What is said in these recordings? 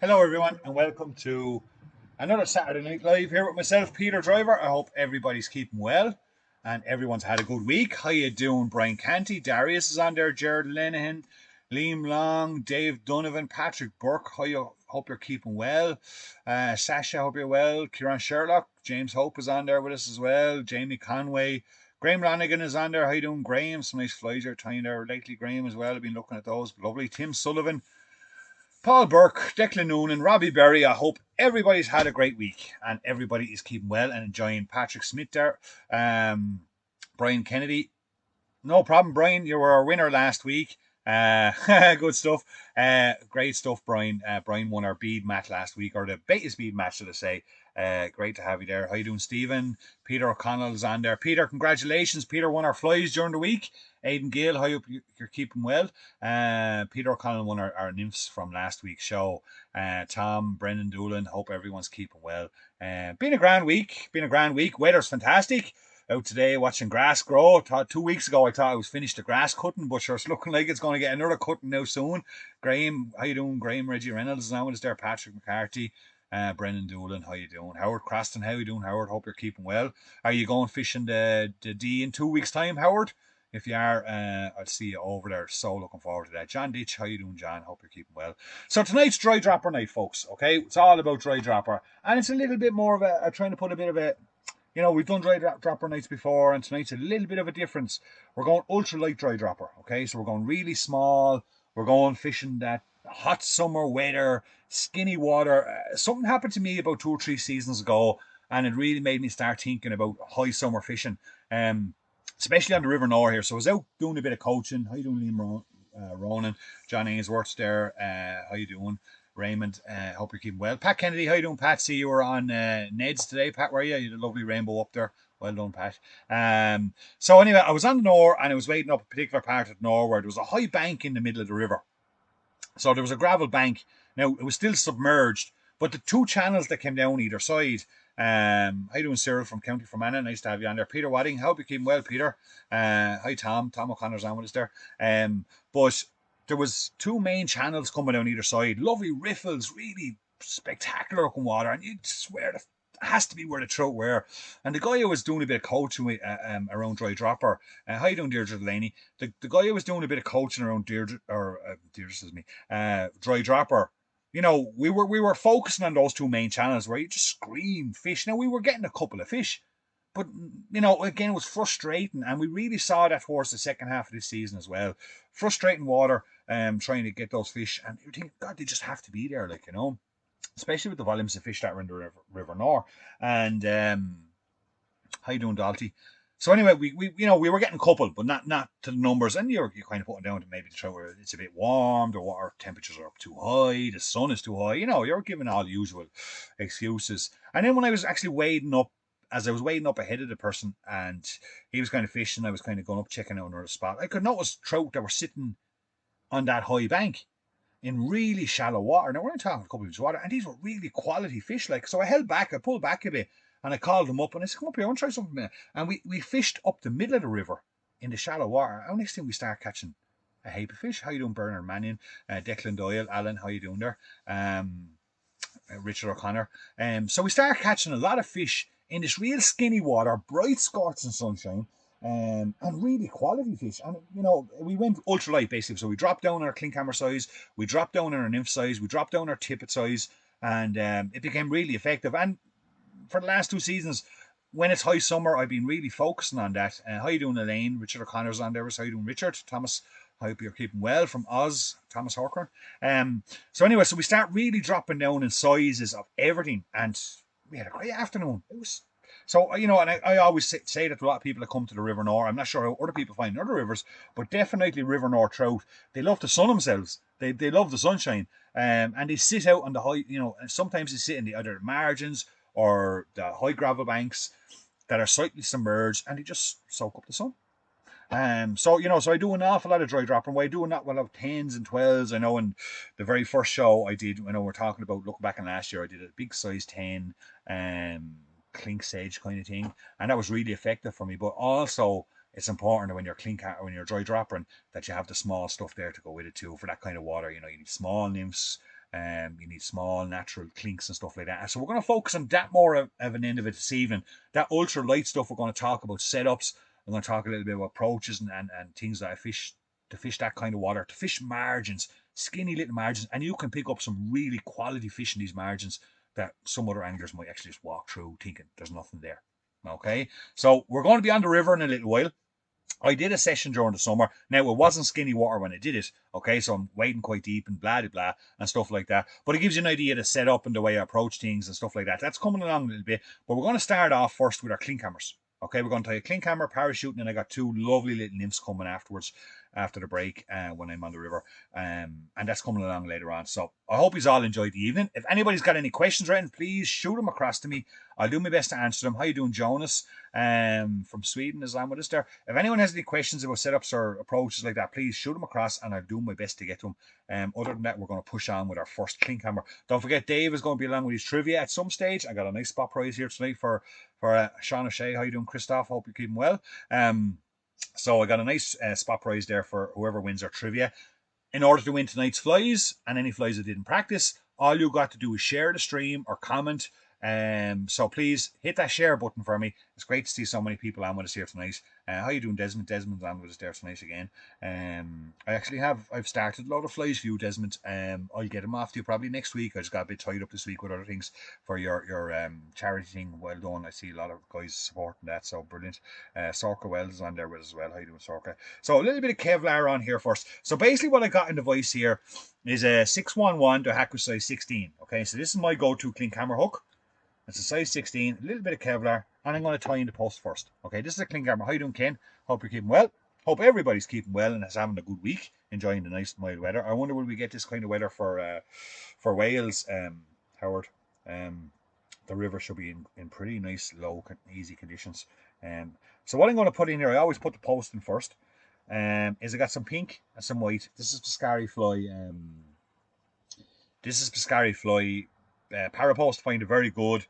Hello, everyone, and welcome to another Saturday Night Live here with myself, Peter Driver. I hope everybody's keeping well and everyone's had a good week. How you doing, Brian Canty? Darius is on there, Jared Lenihan, Liam Long, Dave Donovan, Patrick Burke. How you? Hope you're keeping well. Sasha, hope you're well. Kieran Sherlock, James Hope is on there with us as well. Jamie Conway. Graham Lanigan is on there. How you doing, Graham? Some nice flies you're trying there lately, Graham, as well. I've been looking at those. Lovely. Tim Sullivan. Paul Burke, Declan Noonan, Robbie Berry. I hope everybody's had a great week and everybody is keeping well and enjoying. Patrick Smith there. Brian Kennedy. No problem, Brian. You were our winner last week. Good stuff. Great stuff, Brian. Brian won our bead match last week, or the Betis bead match, should I say. Great to have you there. How you doing, Stephen? Peter O'Connell's on there. Peter, congratulations. Peter won our flies during the week. Aidan Gill, how you're keeping well. Peter O'Connell won our nymphs from last week's show. Tom, Brendan Doolan, hope everyone's keeping well. Been a grand week. Weather's fantastic. Out today watching grass grow. 2 weeks ago I thought I was finished the grass cutting, but sure, it's looking like it's going to get another cutting now soon. Graham, how you doing? Graham, Reggie Reynolds is on with us there. Patrick McCarthy, Brendan Doolan, how you doing? Howard Croston, how you doing, Howard? Hope you're keeping well. Are you going fishing the D in 2 weeks' time, Howard? If you are, I'll see you over there. So looking forward to that. John Ditch, how you doing, John? Hope you're keeping well. So tonight's dry dropper night, folks. Okay, it's all about dry dropper, and it's a little bit more of a trying to put a bit of a, we've done dry dropper nights before, and tonight's a little bit of a difference. We're going ultralight dry dropper, okay? So we're going really small. We're going fishing that hot summer weather, skinny water. Something happened to me about 2 or 3 seasons ago, and it really made me start thinking about high summer fishing, especially on the River Nore here. So I was out doing a bit of coaching. How you doing, Liam Ronan? John Ainsworth's there. How you doing? Raymond, hope you're keeping well. Pat Kennedy, how you doing, Pat? See you were on Ned's today. Pat, were you? You had a lovely rainbow up there. Well done, Pat. So anyway, I was on the Nore and I was waiting up a particular part of the Nore where there was a high bank in the middle of the river. So there was a gravel bank. Now, it was still submerged, but the two channels that came down either side. How you doing, Cyril from County Fermanagh? Nice to have you on there. Peter Wadding, hope you keeping well, Peter. Hi, Tom. Tom O'Connor's on with us there. But there was two main channels coming down either side. Lovely riffles, really spectacular looking water, and you'd swear that has to be where the trout were. And the guy who was doing a bit of coaching with, around dry dropper, how you doing, Deirdre Delaney? The guy who was doing a bit of coaching around Deirdre, dry dropper. We were focusing on those two main channels where you just scream fish. Now we were getting a couple of fish, but again, it was frustrating, and we really saw that towards the second half of this season as well. Frustrating water, trying to get those fish, and you think, God, they just have to be there, especially with the volumes of fish that were in the River Nore. And how you doing, Dalty? So anyway, we were getting a couple, but not to the numbers, and you're kind of putting down to maybe the trout where it's a bit warm, the water temperatures are up too high, the sun is too high. You're giving all the usual excuses. And then when I was actually wading up, as I was wading up ahead of the person, and he was kind of fishing, I was kind of going up checking out another spot. I could notice trout that were sitting on that high bank in really shallow water. Now we're only talking a couple of inches of water, and these were really quality fish. So I pulled back a bit, and I called them up, and I said, "Come up here, I want to try something." And we fished up the middle of the river in the shallow water. And next thing we start catching a heap of fish. How you doing, Bernard Mannion? Declan Doyle, Alan, how you doing there? Richard O'Connor. So we started catching a lot of fish in this real skinny water, bright scorching sunshine, and really quality fish. And we went ultralight basically. So we dropped down our Klinkhamer size, we dropped down our nymph size, we dropped down our tippet size, and it became really effective. And for the last 2 seasons, when it's high summer, I've been really focusing on that. How you doing, Elaine? Richard O'Connor's on there. How you doing, Richard? Thomas, I hope you're keeping well from Oz. Thomas Horkhorn. So anyway, so we start really dropping down in sizes of everything, and we had a great afternoon. It was so, and I always say that to a lot of people that come to the River Nore. I'm not sure how other people find other rivers, but definitely River Nore trout. They love to sun themselves. They love the sunshine, and they sit out on the high. And sometimes they sit in the other margins or the high gravel banks that are slightly submerged, and they just soak up the sun. So I do an awful lot of dry dropping. I do not well of 10s and 12s. I know in the very first show I did, we're talking about looking back in last year, I did a big size 10 clink sage kind of thing, and that was really effective for me. But also it's important that when you're dry dropping, that you have the small stuff there to go with it too for that kind of water. You need small nymphs, You need small natural clinks and stuff like that. So we're going to focus on that more of an end of it this evening. That ultra light stuff, we're going to talk about setups. I'm going to talk a little bit about approaches and things that I fish to fish that kind of water, to fish margins, skinny little margins, and you can pick up some really quality fish in these margins that some other anglers might actually just walk through thinking there's nothing there. Okay, so we're going to be on the river in a little while. I did a session during the summer. Now, it wasn't skinny water when I did it, okay? So I'm wading quite deep and blah, blah, blah, and stuff like that. But it gives you an idea to set up and the way I approach things and stuff like that. That's coming along a little bit. But we're going to start off first with our Klinkhamers. Okay, we're going to tell you Klinkhamer, parachuting, and I got two lovely little nymphs coming afterwards, after the break, when I'm on the river. And that's coming along later on. So I hope you all enjoyed the evening. If anybody's got any questions written, please shoot them across to me. I'll do my best to answer them. How you doing, Jonas? From Sweden is on with us there. If anyone has any questions about setups or approaches like that, please shoot them across and I'll do my best to get to them. Other than that, we're going to push on with our first Klinkhamer. Don't forget, Dave is going to be along with his trivia at some stage. I got a nice spot prize here tonight for Sean O'Shea. How you doing, Christoph? Hope you're keeping well. So I got a nice spot prize there for whoever wins our trivia. In order to win tonight's flies and any flies I didn't practice, all you got to do is share the stream or comment. So please hit that share button for me. It's great to see so many people on with us here tonight. How you doing, Desmond? Desmond's on with us there tonight again. I've started a lot of flies for you, Desmond. I'll get them off to you probably next week. I just got a bit tied up this week with other things for your charity thing. Well done. I see a lot of guys supporting that, so brilliant. Sorka Wells is on there with us as well. How you doing, Sorka? So a little bit of Kevlar on here first. So basically what I got in the voice here is a 611 to Haku size 16. Okay, so this is my go-to Klinkhamer hook. It's a size 16, a little bit of Kevlar, and I'm going to tie in the post first. Okay, this is a Klinkhamer. How you doing, Ken? Hope you're keeping well. Hope everybody's keeping well and is having a good week, enjoying the nice mild weather. I wonder will we get this kind of weather for Wales, Howard? The river should be in pretty nice, low, easy conditions. So what I'm going to put in here, I always put the post in first. Is I got some pink and some white. This is Pescari fly. Parapost find it very good.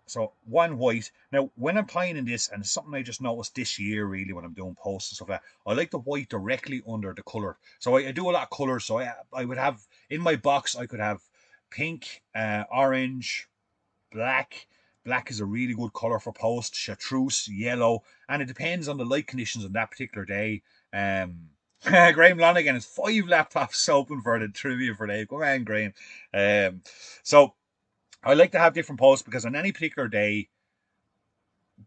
So one white. Now, when I'm tying in this, and it's something I just noticed this year, really, when I'm doing posts and stuff like that, I like the white directly under the color. So I do a lot of colors. So I would have, in my box, I could have pink, orange, black. Black is a really good color for post. Chartreuse, yellow. And it depends on the light conditions on that particular day. Graham Lonigan has 5 laptops open for the trivia for Dave. Go on, Graham. So I like to have different posts because on any particular day,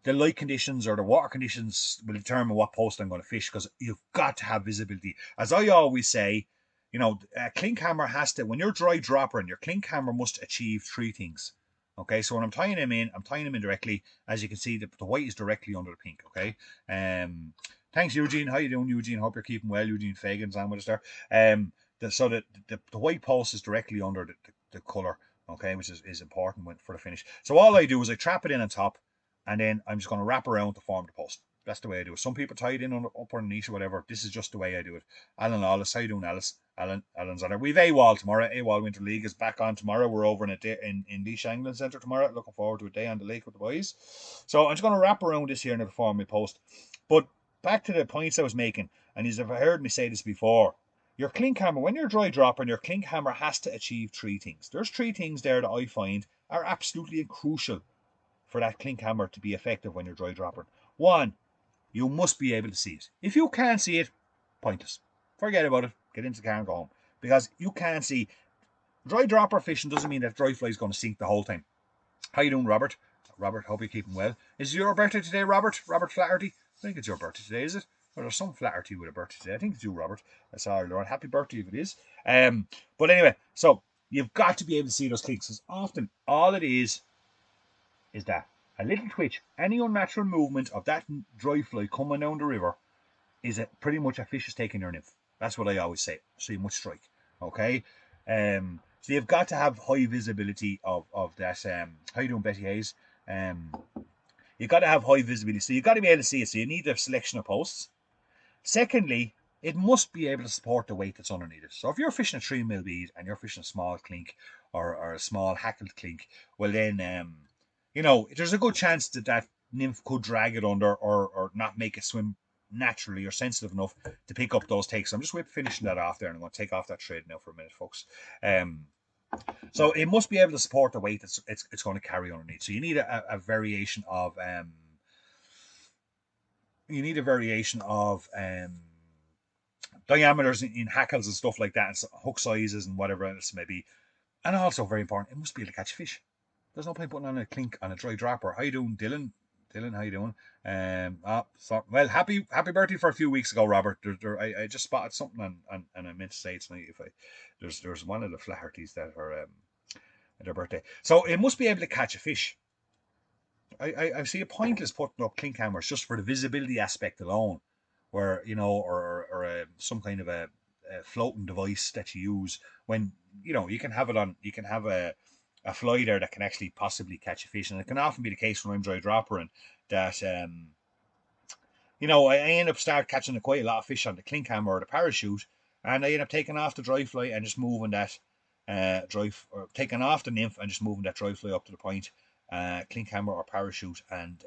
the light conditions or the water conditions will determine what post I'm going to fish, because you've got to have visibility. As I always say, you know, Klinkhamer has to, when you're dry dropping, your Klinkhamer must achieve 3 things. Okay, so when I'm tying them in directly. As you can see, the white is directly under the pink. Okay, thanks, Eugene. How you doing, Eugene? Hope you're keeping well. Eugene Fagan's on with us there. So the white post is directly under the color, okay, which is important for the finish. So all I do is I trap it in on top, and then I'm just going to wrap around to form the post. That's the way I do it. Some people tie it in up underneath or whatever. This is just the way I do it. Alan Lawless, how you doing, Alice? Alan's on there. We've AWOL tomorrow. AWOL Winter League is back on tomorrow. We're over in Leash Angling Centre tomorrow. Looking forward to a day on the lake with the boys. So I'm just going to wrap around this here and form my post. But back to the points I was making, and you've heard me say this before. Your Klinkhamer, when you're dry dropping, your Klinkhamer has to achieve 3 things. There's 3 things there that I find are absolutely crucial for that Klinkhamer to be effective when you're dry dropping. 1, you must be able to see it. If you can't see it, pointless. Forget about it. Get into the car and go home. Because you can't see. Dry dropper fishing doesn't mean that dry fly is going to sink the whole time. How you doing, Robert? Robert, hope you're keeping well. Is it your birthday today, Robert? Robert Flaherty? I think it's your birthday today, is it? Or there's some Flaherty with a birthday today. I think it's you, Robert. That's all, Lord. Happy birthday if it is. But anyway, so you've got to be able to see those clicks. Because often all it is that a little twitch, any unnatural movement of that dry fly coming down the river is pretty much a fish is taking your nymph. That's what I always say. So you must strike. Okay? So you've got to have high visibility of that. How you doing, Betty Hayes? You've got to have high visibility. So you've got to be able to see it. So you need a selection of posts. Secondly, it must be able to support the weight that's underneath it. So if you're fishing a 3mm bead and you're fishing a small clink or a small hackled clink, well then, you know, there's a good chance that nymph could drag it under or not make it swim naturally, you're sensitive enough to pick up those takes. So I'm just finishing that off there, and I'm going to take off that thread now for a minute, folks. So it must be able to support the weight it's going to carry underneath. So you need a variation of diameters in hackles and stuff like that, and hook sizes and whatever else maybe. And also very important, it must be able to catch fish. There's no point putting on a clink on a dry dropper. How you doing, Dylan? Dylan, how you doing? Well, happy birthday for a few weeks ago, Robert. I just spotted something and I meant to say it tonight. There's one of the Flahertys that are their birthday, so it must be able to catch a fish. I see a pointless putting up Klinkhamers just for the visibility aspect alone, where or some kind of a floating device that you use when you can have a fly there that can actually possibly catch a fish, and it can often be the case when I'm dry droppering that I end up catching quite a lot of fish on the Klinkhammer or the parachute, and I end up taking off the dry fly and just moving that taking off the nymph and just moving that dry fly up to the point, Klinkhammer or parachute, and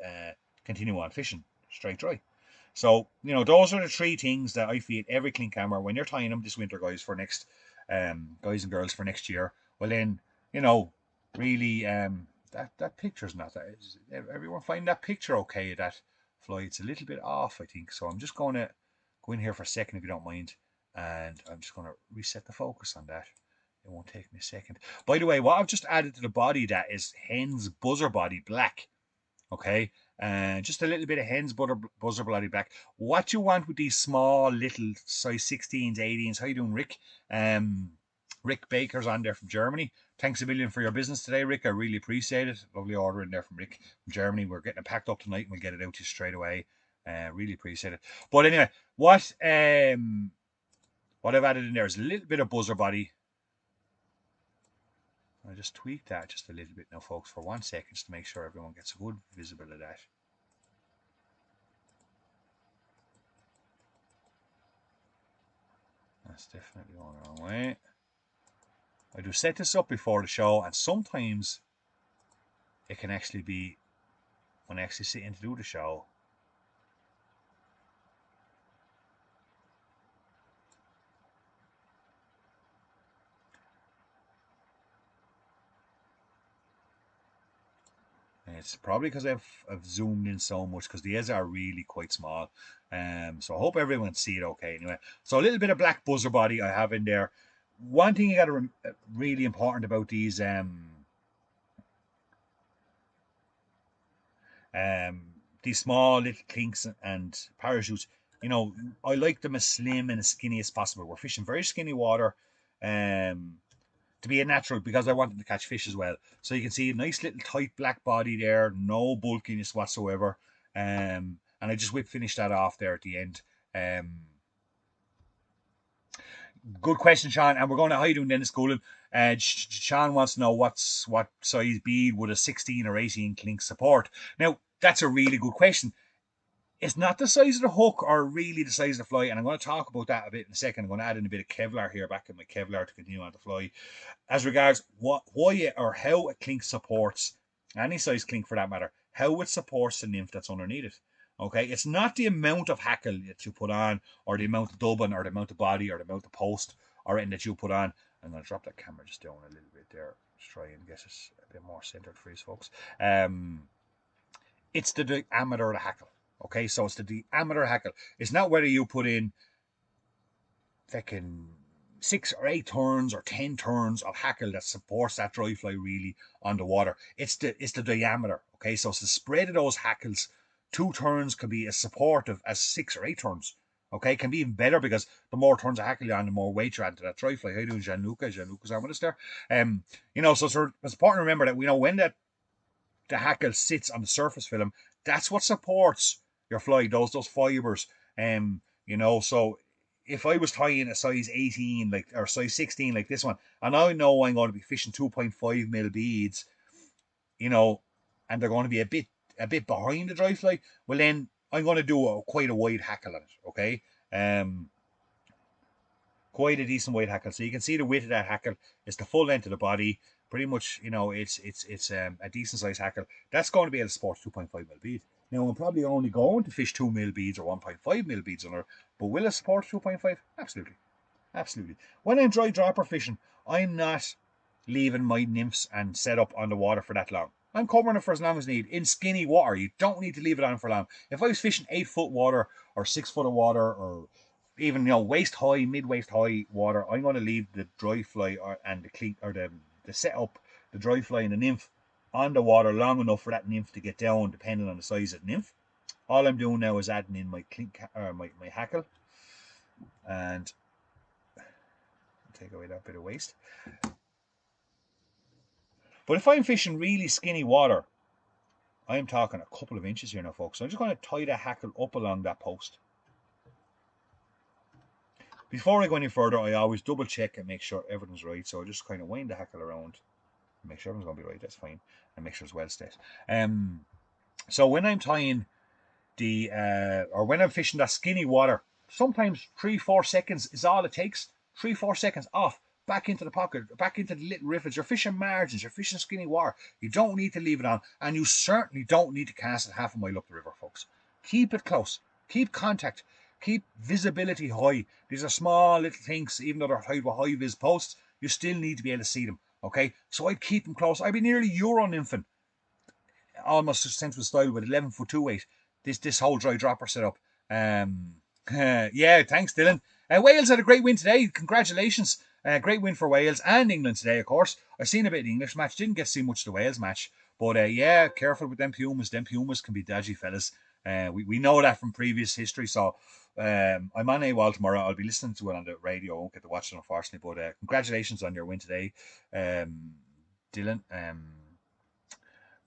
continue on fishing straight dry. So those are the three things that I feel every Klinkhammer, when you're tying them this winter, guys, for next guys and girls for next year. Well then, really that picture's not that. Everyone find that picture okay? That fly, it's a little bit off, I think. So I'm just going to go in here for a second, if you don't mind, and I'm just going to reset the focus on that. It won't take me a second. By the way, what I've just added to the body, that is hen's buzzer body black. Okay, just a little bit of hen's buzzer body black. What you want with these small little size 16s, 18s? How you doing, Rick? Rick Baker's on there from Germany. Thanks a million for your business today, Rick. I really appreciate it. Lovely order in there from Rick from Germany. We're getting it packed up tonight and we'll get it out to you straight away. Really appreciate it. But anyway, what I've added in there is a little bit of buzzer body. I'll just tweak that just a little bit now, folks, for 1 second, just to make sure everyone gets a good visibility of that. That's definitely going the wrong way. I do set this up before the show, and sometimes it can actually be, when I actually sit in to do the show, it's probably because I've zoomed in so much, because the ears are really quite small. So I hope everyone can see it okay anyway. So a little bit of black buzzer body I have in there. One thing you got to really important about these small little clinks and parachutes, I like them as slim and as skinny as possible. We're fishing very skinny water, to be a natural, because I want them to catch fish as well. So you can see a nice little tight black body there, no bulkiness whatsoever. And I just finished that off there at the end. Good question, Sean. And we're going to how you doing, Dennis Coolan? Sean wants to know what size bead would a 16 or 18 clink support. Now, that's a really good question. It's not the size of the hook or really the size of the fly, and I'm going to talk about that a bit in a second. I'm going to add in a bit of Kevlar here, back in my Kevlar, to continue on the fly. As regards why or how a clink supports, any size clink for that matter, how it supports the nymph that's underneath it. Okay, it's not the amount of hackle that you put on, or the amount of dubbing, or the amount of body, or the amount of post, or anything that you put on. I'm going to drop that camera just down a little bit there, to try and get it a bit more centered for you folks. It's the diameter of the hackle. Okay, so it's the diameter hackle. It's not whether you put in fucking 6 or 8 turns or 10 turns of hackle that supports that dry fly really on the water. It's the diameter. Okay, so it's the spread of those hackles. 2 turns can be as supportive as 6 or 8 turns. Okay, can be even better, because the more turns of hackle you're on, the more weight you're adding to that dry fly. How you doing, Gianluca? Gianluca's on with us there. So it's important to remember that when the hackle sits on the surface film, that's what supports your fly, those fibers. So if I was tying a size 18 or size 16 like this one, and I know I'm going to be fishing 2.5 mil beads, and they're going to be a bit behind the dry fly, well then I'm going to do quite a wide hackle on it. Okay, quite a decent wide hackle. So you can see the width of that hackle is the full length of the body. Pretty much, it's a decent size hackle. That's going to be able to support 2.5 mil bead. Now, I'm probably only going to fish 2 mil beads or 1.5 mil beads on her, but will it support 2.5? Absolutely. Absolutely. When I'm dry dropper fishing, I'm not leaving my nymphs and set up on the water for that long. I'm covering it for as long as need. In skinny water, you don't need to leave it on for long. If I was fishing 8 foot water or 6 foot of water or even waist high, mid waist high water, I'm going to leave the dry fly and the cleat or the setup, the dry fly and the nymph on the water long enough for that nymph to get down, depending on the size of the nymph. All I'm doing now is adding in my my hackle and take away that bit of waste. But if I'm fishing really skinny water, I'm talking a couple of inches here now, folks. So I'm just going to tie the hackle up along that post. Before I go any further, I always double check and make sure everything's right. So I just kind of wind the hackle around, make sure everything's going to be right. That's fine, and make sure it's well set. So when I'm tying or when I'm fishing that skinny water, sometimes 3-4 seconds is all it takes. 3-4 seconds off, back into the pocket, back into the little riffles. You're fishing margins, you're fishing skinny water. You don't need to leave it on, and you certainly don't need to cast it half a mile up the river, folks. Keep it close, keep contact, keep visibility high. These are small little things, even though they're tied with high vis posts, you still need to be able to see them. Okay, so I'd keep them close. I'd be nearly Euro nymphing, almost sensible style with 11 foot 2/8. This whole dry dropper setup. Yeah, thanks, Dylan. Wales had a great win today. Congratulations. Great win for Wales and England today, of course. I seen a bit of the English match. Didn't get to see much of the Wales match. But yeah, careful with them Pumas. Them Pumas can be dodgy, fellas. We know that from previous history. So I'm on AWOL tomorrow. I'll be listening to it on the radio. I won't get to watch it, unfortunately. But congratulations on your win today, Dylan.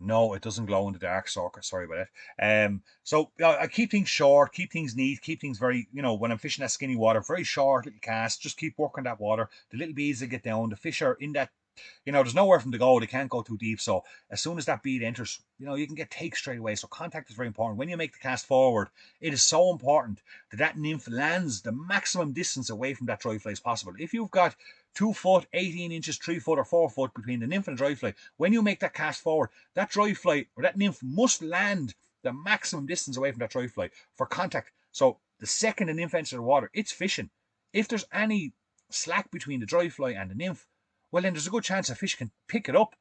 No, it doesn't glow in the dark, Sorka. Sorry about that. So I keep things short, keep things neat, keep things very, when I'm fishing that skinny water, very short little cast. Just keep working that water. The little beads that get down, the fish are in that. There's nowhere for them to go. They can't go too deep. So as soon as that bead enters, you can get take straight away. So contact is very important. When you make the cast forward, it is so important that nymph lands the maximum distance away from that dry fly as possible. If you've got 2 foot, 18 inches, 3 foot or 4 foot between the nymph and the dry fly, when you make that cast forward, that dry fly or that nymph must land the maximum distance away from that dry fly for contact. So the second the nymph enters the water, it's fishing. If there's any slack between the dry fly and the nymph, well, then there's a good chance a fish can pick it up,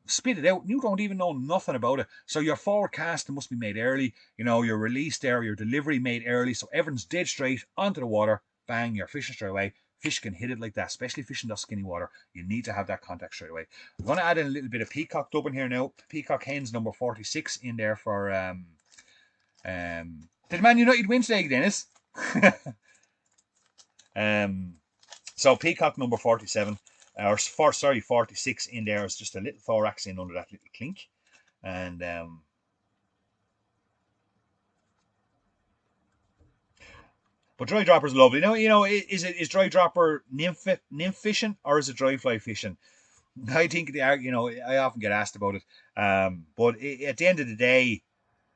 spit it out, and you don't even know nothing about it. So your forward casting must be made early, your release there, your delivery made early, so everything's dead straight onto the water, bang, you're fishing straight away. Fish can hit it like that, especially fishing that skinny water. You need to have that contact straight away. I'm going to add in a little bit of peacock dubbing here now. Peacock hens number 46 in there for... did Man United win today, Dennis? So peacock number 47... 46 in there is just a little thorax in under that little clink. And but dry dropper is lovely. Now, is dry dropper nymph fishing or is it dry fly fishing? I think I often get asked about it. But at the end of the day,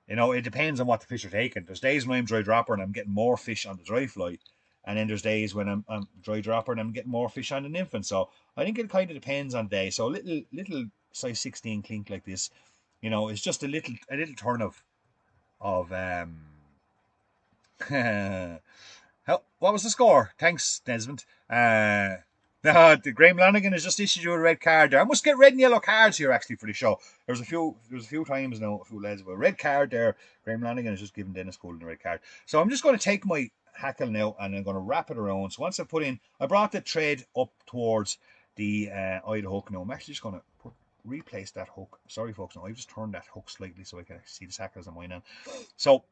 it depends on what the fish are taking. There's days when I'm dry dropper and I'm getting more fish on the dry fly. And then there's days when I'm dry dropper and I'm getting more fish on the nymph. So I think it kind of depends on day. So a little size 16 clink like this, is just a little turn of what was the score? Thanks, Desmond. The Graham Lanigan has just issued you a red card there. I must get red and yellow cards here actually for the show. There's a few times now, a few lads with a red card there. Graham Lanigan has just given Dennis Golden a red card. So I'm just going to take my hackle now and I'm going to wrap it around. So once I brought the thread up towards the eye of the hook now. I'm actually just going to replace that hook. Sorry folks, now I've just turned that hook slightly so I can see the hackles on mine now. So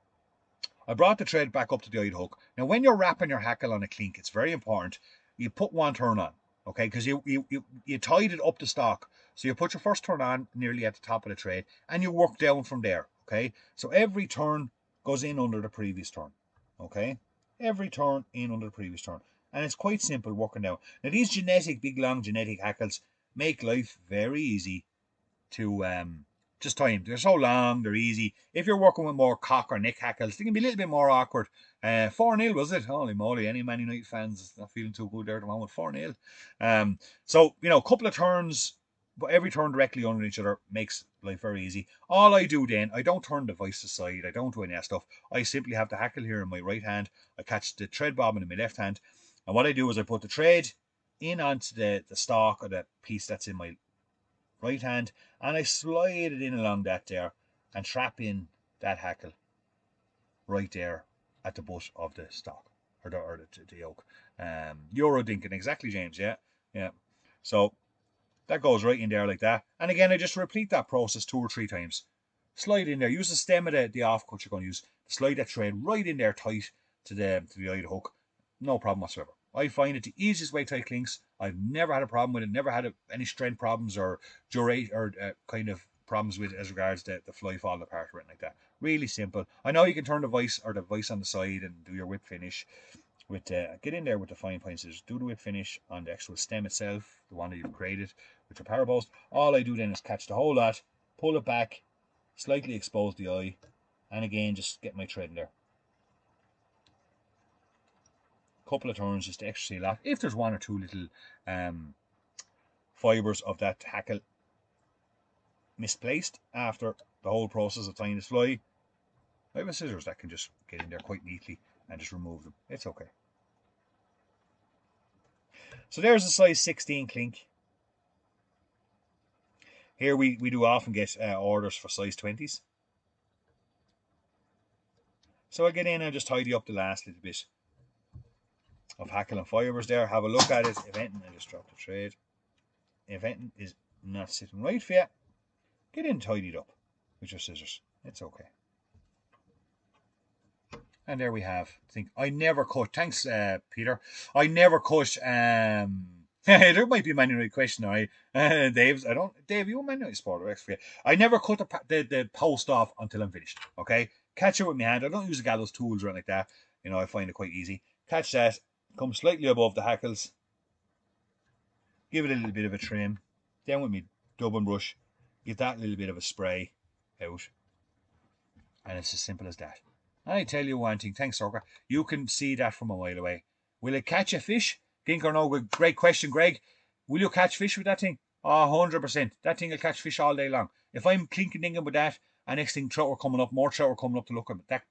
I brought the thread back up to the eye of the hook. Now when you're wrapping your hackle on a clink, it's very important you put one turn on, okay, because you tied it up the stock. So you put your first turn on nearly at the top of the thread and you work down from there, okay. So every turn goes in under the previous turn, okay. Every turn in under the previous turn. And it's quite simple working down. Now these big long genetic hackles make life very easy to just tie them. They're so long, they're easy. If you're working with more cock or neck hackles, they can be a little bit more awkward. 4-0 was it? Holy moly, any Man United fans not feeling too good there at the moment. 4-0. So, a couple of turns but every turn directly under each other makes life very easy. All I do then, I don't turn the vice aside. I don't do any of that stuff. I simply have the hackle here in my right hand. I catch the thread bobbin in my left hand. And what I do is I put the thread in onto the stalk or the piece that's in my right hand, and I slide it in along that there and trap in that hackle right there at the butt of the stalk or the yoke. Euro dinking, exactly, James. Yeah, yeah. So that goes right in there like that. And again, I just repeat that process 2 or 3 times. Slide in there. Use the stem of the offcut you're going to use. Slide that thread right in there tight to the eye of the hook. No problem whatsoever. I find it the easiest way to tie clinks. I've never had a problem with it. Never had any strength problems or kind of problems with it as regards the fly falling apart or anything like that. Really simple. I know you can turn the vice or the vice on the side and do your whip finish. With get in there with the fine point scissors, do the whip finish on the actual stem itself, the one that you've created with your power post. All I do then is catch the whole lot, pull it back, slightly expose the eye, and again just get my thread in there. Couple of turns just to extra seal off. If there's 1 or 2 little fibres of that hackle misplaced after the whole process of tying this fly, I have a scissors that can just get in there quite neatly and just remove them. It's okay. So there's a size 16 clink. Here we do often get orders for size 20s. So I get in and just tidy up the last little bit of hackle and fibres there. Have a look at it. If anything, I just drop the thread. If anything is not sitting right for you, get in tidied up with your scissors. It's okay. And there we have. I never cut. Thanks, Peter. I never cut. There might be a manual question, all right? Dave's. I don't. Dave, you a manual sport or extra? I never cut the post off until I'm finished. Okay. Catch it with my hand. I don't use a gallows tools or anything like that. You know, I find it quite easy. Catch that. Come slightly above the hackles. Give it a little bit of a trim. Then with me dubbing brush, give that little bit of a spray out, and it's as simple as that. And I tell you one thing, thanks, Sorka. You can see that from a mile away. Will it catch a fish? Gink or no? Great question, Greg. Will you catch fish with that thing? 100%. That thing will catch fish all day long. If I'm clinking dinging with that, and next thing trout are coming up, more trout are coming up to look at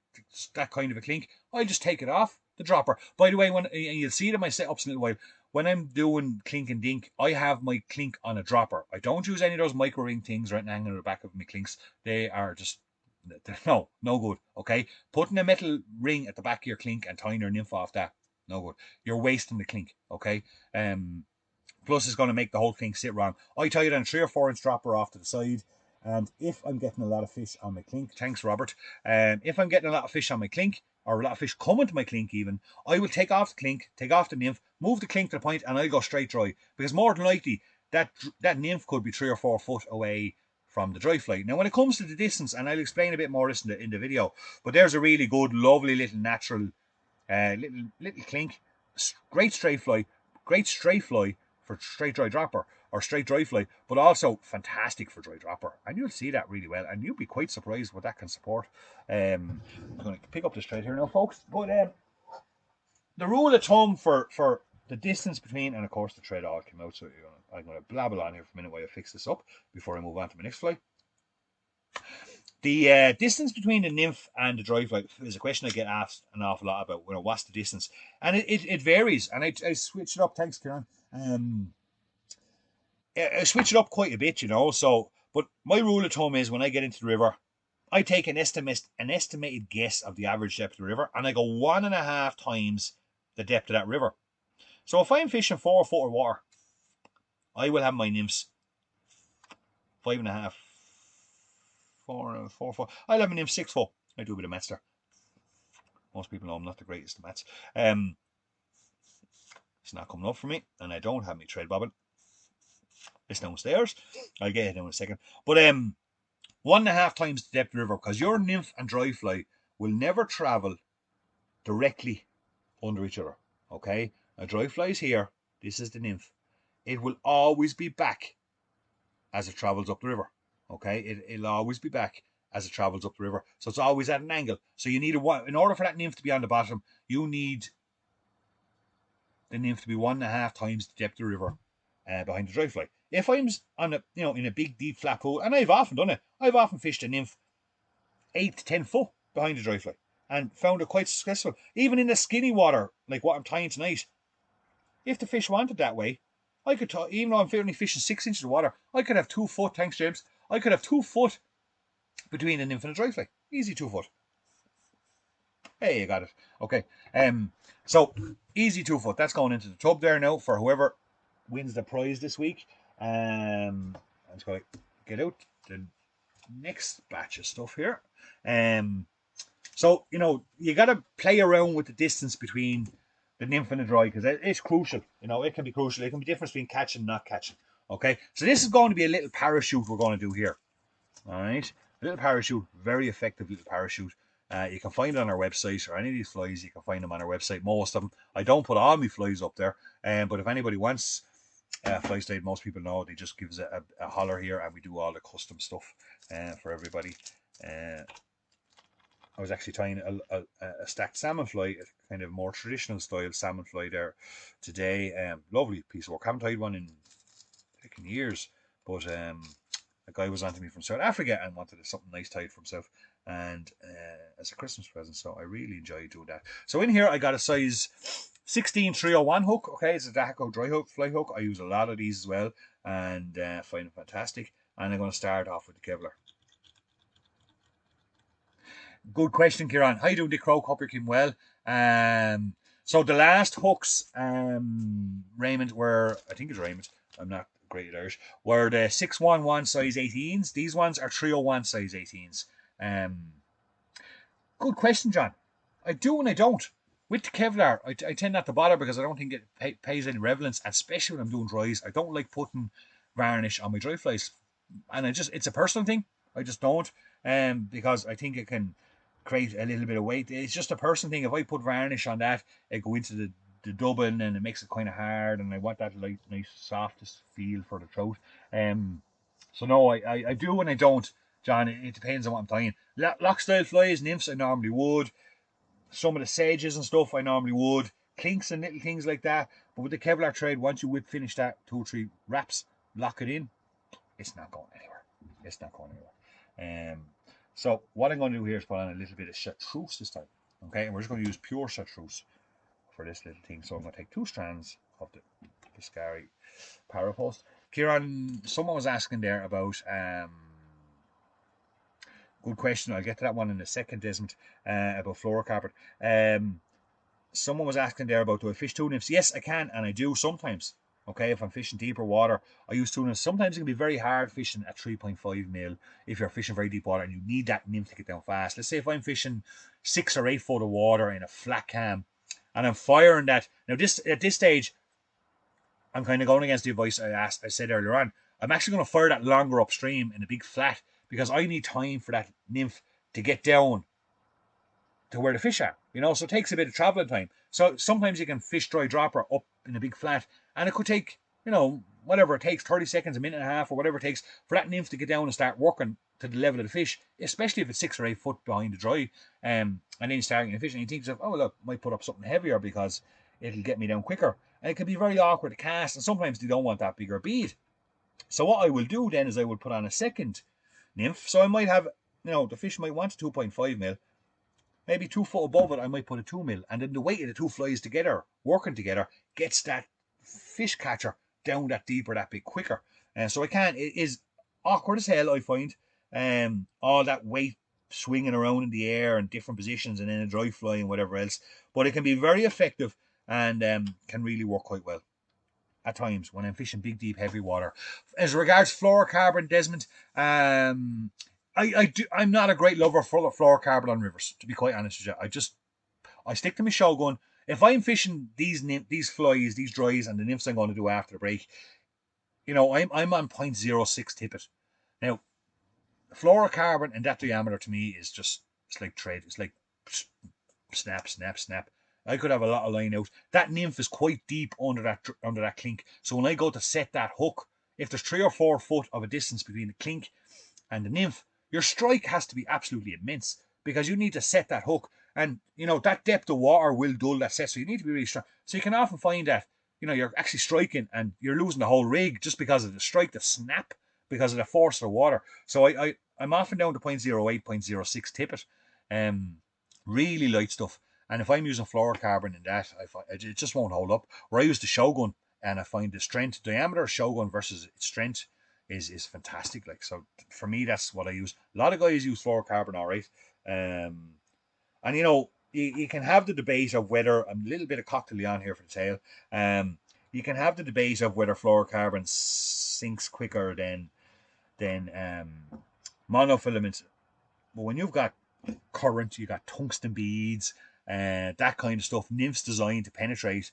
that kind of a clink, I'll just take it off the dropper. By the way, when you'll see it in my setups in a little while, when I'm doing clink and dink, I have my clink on a dropper. I don't use any of those micro ring things right hanging on the back of my clinks. They are just no good. Okay, putting a metal ring at the back of your clink and tying your nymph off that, no good. You're wasting the clink. Okay, plus it's going to make the whole clink sit wrong. I tie it on 3 or 4 inch dropper off to the side, and if I'm getting a lot of fish on my clink, thanks Robert. If I'm getting a lot of fish on my clink, or a lot of fish coming to my clink even, I will take off the clink, take off the nymph, move the clink to the point, and I'll go straight dry, because more than likely that nymph could be 3 or 4 foot away from the dry fly. Now when it comes to the distance, and I'll explain a bit more this in the video, but there's a really good, lovely little natural little clink, great straight fly for straight dry dropper or straight dry fly, but also fantastic for dry dropper, and you'll see that really well, and you'll be quite surprised what that can support. I'm going to pick up this thread here now, folks, but the rule of thumb for the distance between, and of course the thread all came out, so I'm going to blabble on here for a minute while I fix this up before I move on to my next fly. The distance between the nymph and the dry fly is a question I get asked an awful lot about. What's the distance? And it varies. And I switch it up. Thanks, Kieran. I switch it up quite a bit, So, but my rule of thumb is when I get into the river, I take an estimated guess of the average depth of the river, and I go 1.5 times the depth of that river. So if I'm fishing 4 foot of water, I will have my nymphs 5.5, 4 foot. I'll have my nymphs 6 foot. I do a bit of maths there. Most people know I'm not the greatest at maths. It's not coming up for me, and I don't have my thread bobbin. It's downstairs. I'll get it in a second. But 1.5 times the depth of the river, because your nymph and dry fly will never travel directly under each other. Okay? A dry fly's here. This is the nymph. It will always be back as it travels up the river. Okay? It'll always be back as it travels up the river. So it's always at an angle. So you need in order for that nymph to be on the bottom, you need the nymph to be 1.5 times the depth of the river behind the dry fly. If I'm on a, in a big deep flat pool, and I've often done it, I've often fished a nymph 8 to 10 foot behind a dry fly and found it quite successful. Even in the skinny water, like what I'm tying tonight, if the fish wanted that way, I could, even though I'm only fishing 6 inches of water, I could have 2 foot, thanks James, I could have 2 foot between a nymph and a dry fly. Easy 2 foot. Hey, you got it. Okay. So easy 2 foot. That's going into the tub there now for whoever wins the prize this week. I'm just going to get out the next batch of stuff here. So, you got to play around with the distance between the nymph and the dry because it's crucial. It can be crucial. It can be different between catching and not catching. Okay. So this is going to be a little parachute we're going to do here. All right. A little parachute, very effective little parachute. You can find it on our website, or any of these flies, you can find them on our website. Most of them. I don't put all my flies up there, but if anybody wants fly stayed, most people know, they just give us a holler here, and we do all the custom stuff for everybody. I was actually tying a stacked salmon fly, a kind of more traditional style salmon fly there today. Lovely piece of work. Haven't tied one in years, but a guy was on to me from South Africa and wanted something nice tied for himself, and as a Christmas present, so I really enjoyed doing that. So in here I got a size 16 301 hook. Okay, it's a Dahako dry hook fly hook. I use a lot of these as well, and find them fantastic. And I'm going to start off with the Kevlar. Good question, Kieran. How you doing, Dick Croak? Hope you're keeping well. So the last hooks, Raymond, were, I think it's Raymond, I'm not great at Irish, were the 611 size 18s. These ones are 301 size 18s. Good question, John. I do and I don't. With the Kevlar, I tend not to bother because I don't think it pays any relevance, especially when I'm doing dries. I don't like putting varnish on my dry flies. And it's a personal thing. I just don't. Because I think it can create a little bit of weight. It's just a personal thing. If I put varnish on that, it go into the dubbing and it makes it kind of hard, and I want that nice softest feel for the trout. So no, I do and I don't, John. It depends on what I'm tying. Lock style flies, nymphs, I normally would. Some of the sages and stuff I normally would. Clinks and little things like that. But with the Kevlar thread, once you would finish that 2 or 3 wraps, lock it in, it's not going anywhere. It's not going anywhere. So what I'm going to do here is put on a little bit of chartreuse this time. Okay, and we're just going to use pure chartreuse for this little thing. So I'm going to take 2 strands of the Piscari Parapost. Kieran, someone was asking there about good question. I'll get to that one in a second, Desmond, about fluorocarbon. Someone was asking there about, do I fish 2 nymphs? Yes, I can, and I do sometimes. Okay, if I'm fishing deeper water, I use 2 nymphs. Sometimes it can be very hard fishing at 3.5 mil if you're fishing very deep water and you need that nymph to get down fast. Let's say if I'm fishing 6 or 8 foot of water in a flat cam and I'm firing that. Now, at this stage, I'm kind of going against the advice I said earlier on. I'm actually going to fire that longer upstream in a big flat because I need time for that nymph to get down to where the fish are. So it takes a bit of traveling time. So sometimes you can fish dry dropper up in a big flat, and it could take, whatever it takes, 30 seconds, a minute and a half, or whatever it takes for that nymph to get down and start working to the level of the fish, especially if it's 6 or 8 foot behind the dry. And then you start getting a fish, and you think to yourself, oh, look, I might put up something heavier because it'll get me down quicker. And it can be very awkward to cast, and sometimes they don't want that bigger bead. So what I will do then is I will put on a second nymph. So I might have, the fish might want 2.5 mil. Maybe 2 foot above it, I might put a 2 mil. And then the weight of the 2 flies together, working together, gets that fish catcher down that deeper, that bit quicker. And so it is awkward as hell, I find. All that weight swinging around in the air in different positions and then a dry fly and whatever else. But it can be very effective and can really work quite well at times when I'm fishing big, deep, heavy water. As regards fluorocarbon, Desmond, I'm not a great lover for fluorocarbon on rivers, to be quite honest with you. I stick to my shogun. If I'm fishing these flies, these dries, and the nymphs I'm going to do after the break, I'm on 0.06 tippet. Now, fluorocarbon and that diameter to me is just, it's like thread. It's like snap, snap, snap. I could have a lot of line out. That nymph is quite deep under that clink. So when I go to set that hook, if there's 3 or 4 foot of a distance between the clink and the nymph, your strike has to be absolutely immense because you need to set that hook. And, that depth of water will dull that set. So you need to be really strong. So you can often find that, you're actually striking and you're losing the whole rig just because of the strike, the snap, because of the force of the water. So I'm often down to 0.08, 0.06 tippet. Really light stuff. And if I'm using fluorocarbon in that, it just won't hold up. Where I use the Shogun, and I find the strength, diameter of Shogun versus its strength is fantastic. Like, so for me, that's what I use. A lot of guys use fluorocarbon, all right. And you can have the debate of whether a little bit of cocktail on here for the tail. You can have the debate of whether fluorocarbon sinks quicker than monofilaments. But when you've got current, you got tungsten beads, that kind of stuff, nymphs designed to penetrate,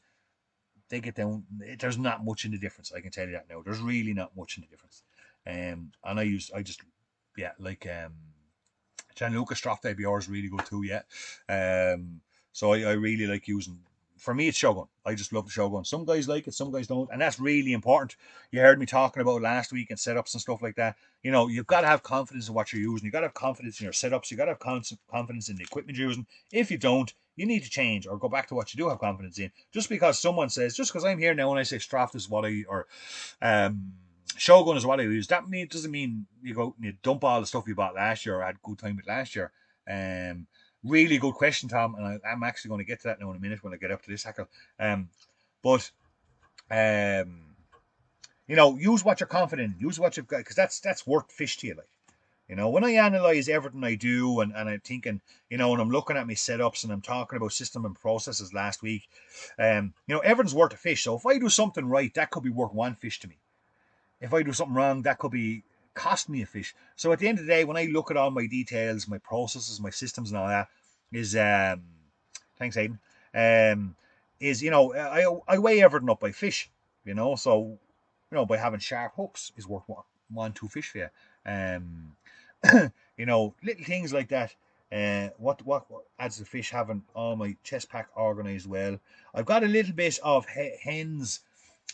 they get down. There's not much in the difference. I can tell you that now. There's really not much in the difference. And like Gianluca Strafte BR is really good too. Yeah. So I really like using. For me, it's Shogun. I just love the Shogun. Some guys like it, some guys don't, and that's really important. You heard me talking about last week and setups and stuff like that. You've got to have confidence in what you're using. You've got to have confidence in your setups. You've got to have confidence in the equipment you're using. If you don't, you need to change or go back to what you do have confidence in. Just because I'm here now and I say Strafte is what Shogun is what I use, doesn't mean you go and you dump all the stuff you bought last year or had a good time with last year. Really good question, Tom, and I'm actually going to get to that now in a minute when I get up to this hackle. Use what you're confident in. Use what you've got, because that's worth fish to you. Like, when I analyze everything I do and I'm thinking, and I'm looking at my setups and I'm talking about system and processes last week, everything's worth a fish. So if I do something right, that could be worth one fish to me. If I do something wrong, that could be cost me a fish. So at the end of the day, when I look at all my details, my processes, my systems, and all that, is thanks, Aidan. I weigh everything up by fish. So by having sharp hooks is worth 1-2 fish for you. Little things like that. What adds the fish? Having all my chest pack organized well. I've got a little bit of hen's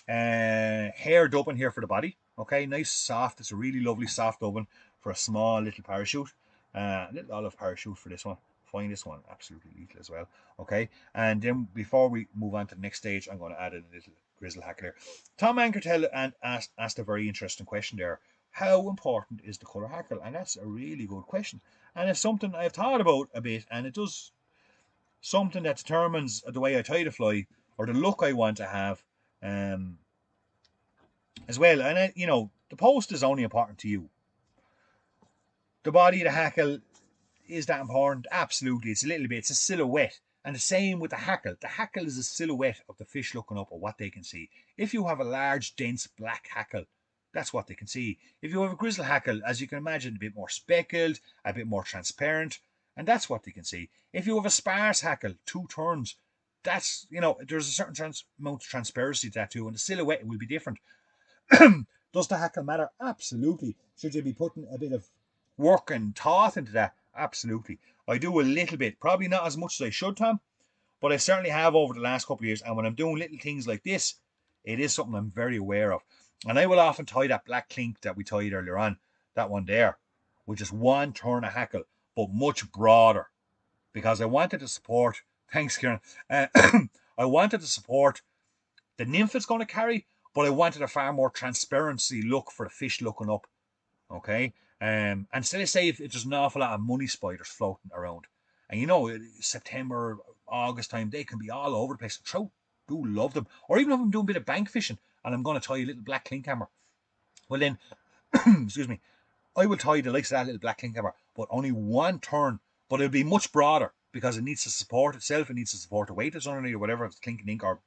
hair dubbing here for the body. Okay, nice soft. It's a really lovely soft dubbing for a small little parachute. Little olive parachute for this one. Find this one absolutely lethal as well. Okay, and then before we move on to the next stage, I'm going to add in a little grizzle hackle here. Tom Ankertel asked a very interesting question there. How important is the color hackle? And that's a really good question. And it's something I've thought about a bit, and it does something that determines the way I tie the fly or the look I want to have. As well, and the post is only important to you. The body of the hackle, is that important? Absolutely. It's a little bit. It's a silhouette, and the same with the hackle. The hackle is a silhouette of the fish looking up at what they can see. If you have a large, dense black hackle, that's what they can see. If you have a grizzle hackle, as you can imagine, a bit more speckled, a bit more transparent, and that's what they can see. If you have a sparse hackle, 2 turns, that's there's a certain amount of transparency to that too, and the silhouette will be different. Does the hackle matter? Absolutely. Should you be putting a bit of work and thought into that? Absolutely. I do a little bit, probably not as much as I should, Tom, but I certainly have over the last couple of years. And when I'm doing little things like this, it is something I'm very aware of. And I will often tie that black clink that we tied earlier on, that one there, with just 1 turn of hackle, but much broader, because I wanted to support. Thanks, Kieran. I wanted to support the nymph it's going to carry, but I wanted a far more transparency look for the fish looking up. Okay. And instead of say if there's an awful lot of money spiders floating around, and September, August time, they can be all over the place. Trout do love them. Or even if I'm doing a bit of bank fishing and I'm going to tie a little black Klinkhamer, well then, excuse me, I will tie the likes of that little black Klinkhamer, but only 1 turn. But it'll be much broader because it needs to support itself. It needs to support the weight that's underneath or whatever, it's clink and ink or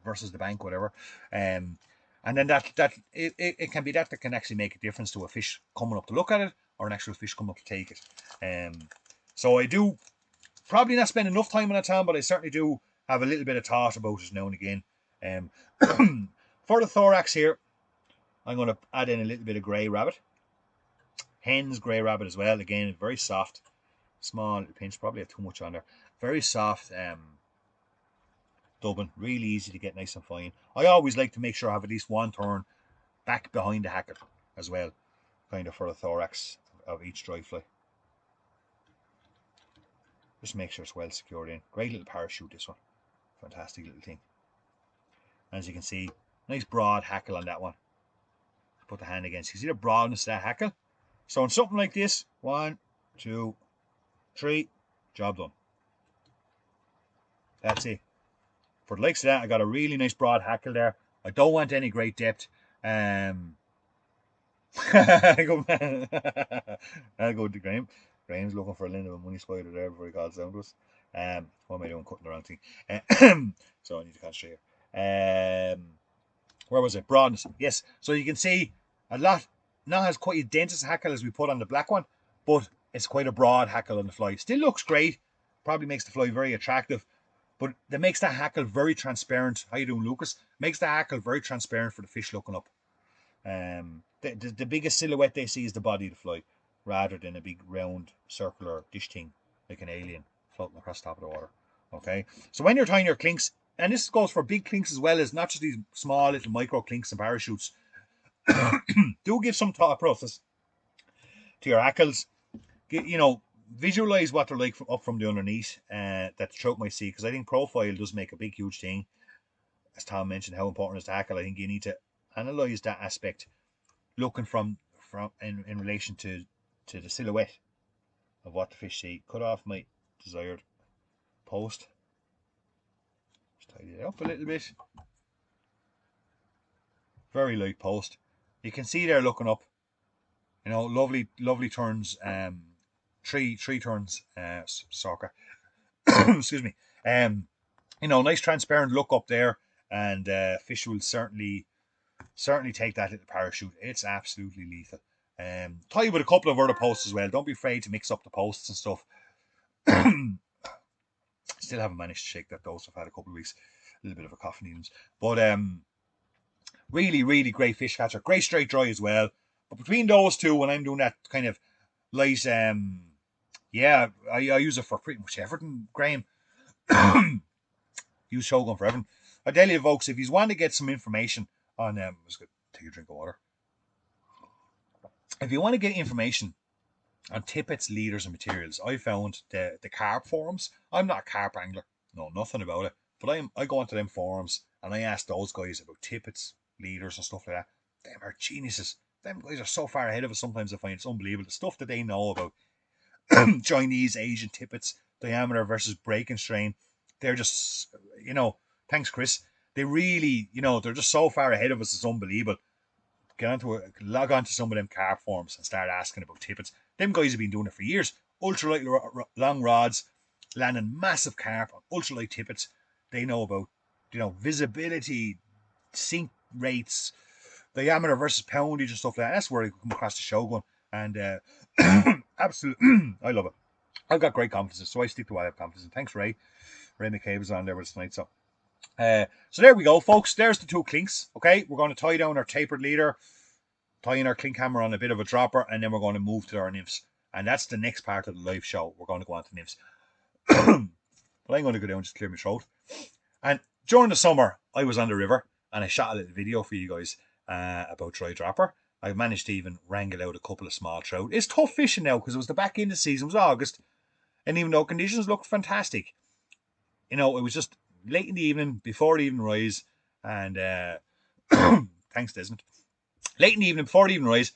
versus the bank, whatever. And then it can be that can actually make a difference to a fish coming up to look at it or an actual fish coming up to take it. So I do probably not spend enough time on it, Tom, but I certainly do have a little bit of thought about it now and again. For the thorax here, I'm going to add in a little bit of grey rabbit. Hen's grey rabbit as well. Again, very soft. Small little pinch. Probably have too much on there. Very soft dubbing. Really easy to get nice and fine. I always like to make sure I have at least 1 turn back behind the hackle as well. Kind of for the thorax of each dry fly. Just make sure it's well secured in. Great little parachute, this one. Fantastic little thing. As you can see, nice broad hackle on that one. Put the hand against. You see the broadness of that hackle? So in something like this, 1, 2, 3, job done. That's it. For the likes of that, I got a really nice broad hackle there. I don't want any great depth. I'll go to Graham. Graham's looking for a lint of a money spider there before he calls down to us. What am I doing? Cutting the wrong thing. So I need to concentrate here. Where was it? Broadness. Yes. So you can see a lot. Not as quite a dentist hackle as we put on the black one, but it's quite a broad hackle on the fly. Still looks great. Probably makes the fly very attractive. But that makes the hackle very transparent. How you doing, Lucas? Makes the hackle very transparent for the fish looking up. The biggest silhouette they see is the body of the fly, rather than a big round circular dish thing like an alien floating across the top of the water. Okay, so when you're tying your clinks, and this goes for big clinks as well as not just these small little micro clinks and parachutes, do give some thought process to your hackles. Visualize what they're like up from the underneath that the trout might see, because I think profile does make a big huge thing. As Tom mentioned, how important is the hackle? I think you need to analyze that aspect, looking from in relation to the silhouette of what the fish see. Cut off my desired post. Just tidy it up a little bit. Very light post. You can see they're looking up. Lovely turns. Three turns. Soccer. Excuse me. Nice transparent look up there, and fish will certainly take that little parachute. It's absolutely lethal. Tie with a couple of other posts as well. Don't be afraid to mix up the posts and stuff. Still haven't managed to shake that dose. I've had a couple of weeks, a little bit of a cough needles. But really, really great fish catcher. Great straight dry as well. But between those two, when I'm doing that kind of light, I use it for pretty much everything, Graham. Use Shogun for everything. I tell you, folks, if you want to get some information on let's go take a drink of water. If you want to get information on tippets, leaders, and materials, I found the carp forums. I'm not a carp angler, know nothing about it, but I go onto them forums and I ask those guys about tippets, leaders, and stuff like that. Them are geniuses. Them guys are so far ahead of us. Sometimes I find it's unbelievable the stuff that they know about Chinese, Asian tippets, diameter versus breaking strain. They're just, thanks, Chris. They really, they're just so far ahead of us. It's unbelievable. Log on to some of them carp forums and start asking about tippets. Them guys have been doing it for years. Ultralight long rods, landing massive carp on ultralight tippets. They know about, visibility, sink rates, diameter versus poundage and stuff like that. That's where I come across the Shogun. And absolutely, I love it. I've got great confidence, so I stick to what I have confidence in. Thanks, Ray. Ray McCabe is on there with us tonight. So there we go, folks. There's the two clinks. Okay, we're going to tie down our tapered leader, tie in our Klinkhamer on a bit of a dropper, and then we're going to move to our nymphs. And that's the next part of the live show. We're going to go on to nymphs. But I'm going to go down and just clear my throat. And during the summer, I was on the river and I shot a little video for you guys about dry dropper. I managed to even wrangle out a couple of small trout. It's tough fishing now because it was the back end of the season. It was August. And even though conditions looked fantastic, it was just late in the evening, before the evening rise. And thanks, Desmond. Late in the evening, before the evening rise,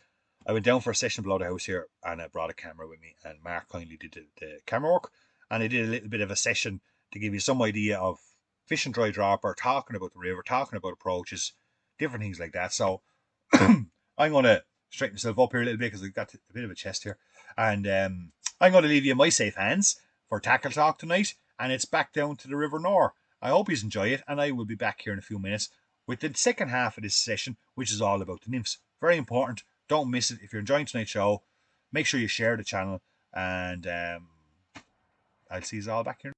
I went down for a session below the house here and I brought a camera with me. And Mark kindly did the camera work. And I did a little bit of a session to give you some idea of fishing dry dropper, talking about the river, talking about approaches, different things like that. So I'm going to straighten myself up here a little bit because I've got a bit of a chest here. And I'm going to leave you in my safe hands for Tackle Talk tonight. And it's back down to the River Nore. I hope you enjoy it. And I will be back here in a few minutes with the second half of this session, which is all about the nymphs. Very important. Don't miss it. If you're enjoying tonight's show, make sure you share the channel. And I'll see you all back here.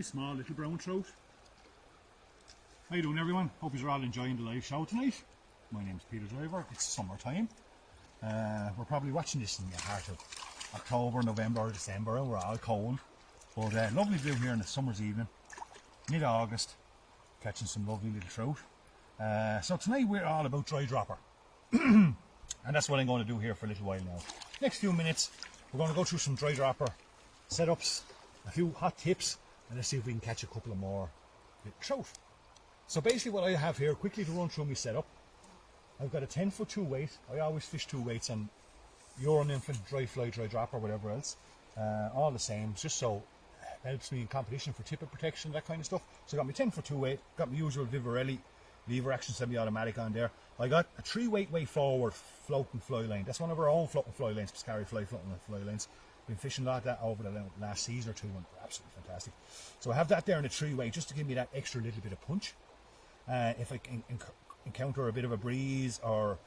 Very small little brown trout. How you doing, everyone? Hope you're all enjoying the live show tonight. My name's Peter Driver. It's summertime. We're probably watching this in the heart of October, November or December, and we're all cold. But lovely view here on a summer's evening, mid-August, catching some lovely little trout. So tonight we're all about dry dropper. And that's what I'm going to do here for a little while now. Next few minutes, we're going to go through some dry dropper setups, a few hot tips, and let's see if we can catch a couple of more little trout. So basically what I have here, quickly to run through my setup, I've got a 10-foot 2 weight. I always fish 2 weights on Euro nymph, dry fly, dry dropper, whatever else. All the same, just so it helps me in competition for tippet protection, that kind of stuff. So I got my 10-foot 2 weight, got my usual Vivarelli lever action semi-automatic on there. I got a 3 weight way forward floating fly line. That's one of our own floating fly lines, Piscari fly floating fly lines. Been fishing a lot of that over the last season or two, and absolutely fantastic. So I have that there in a 3 weight just to give me that extra little bit of punch. If I can encounter a bit of a breeze or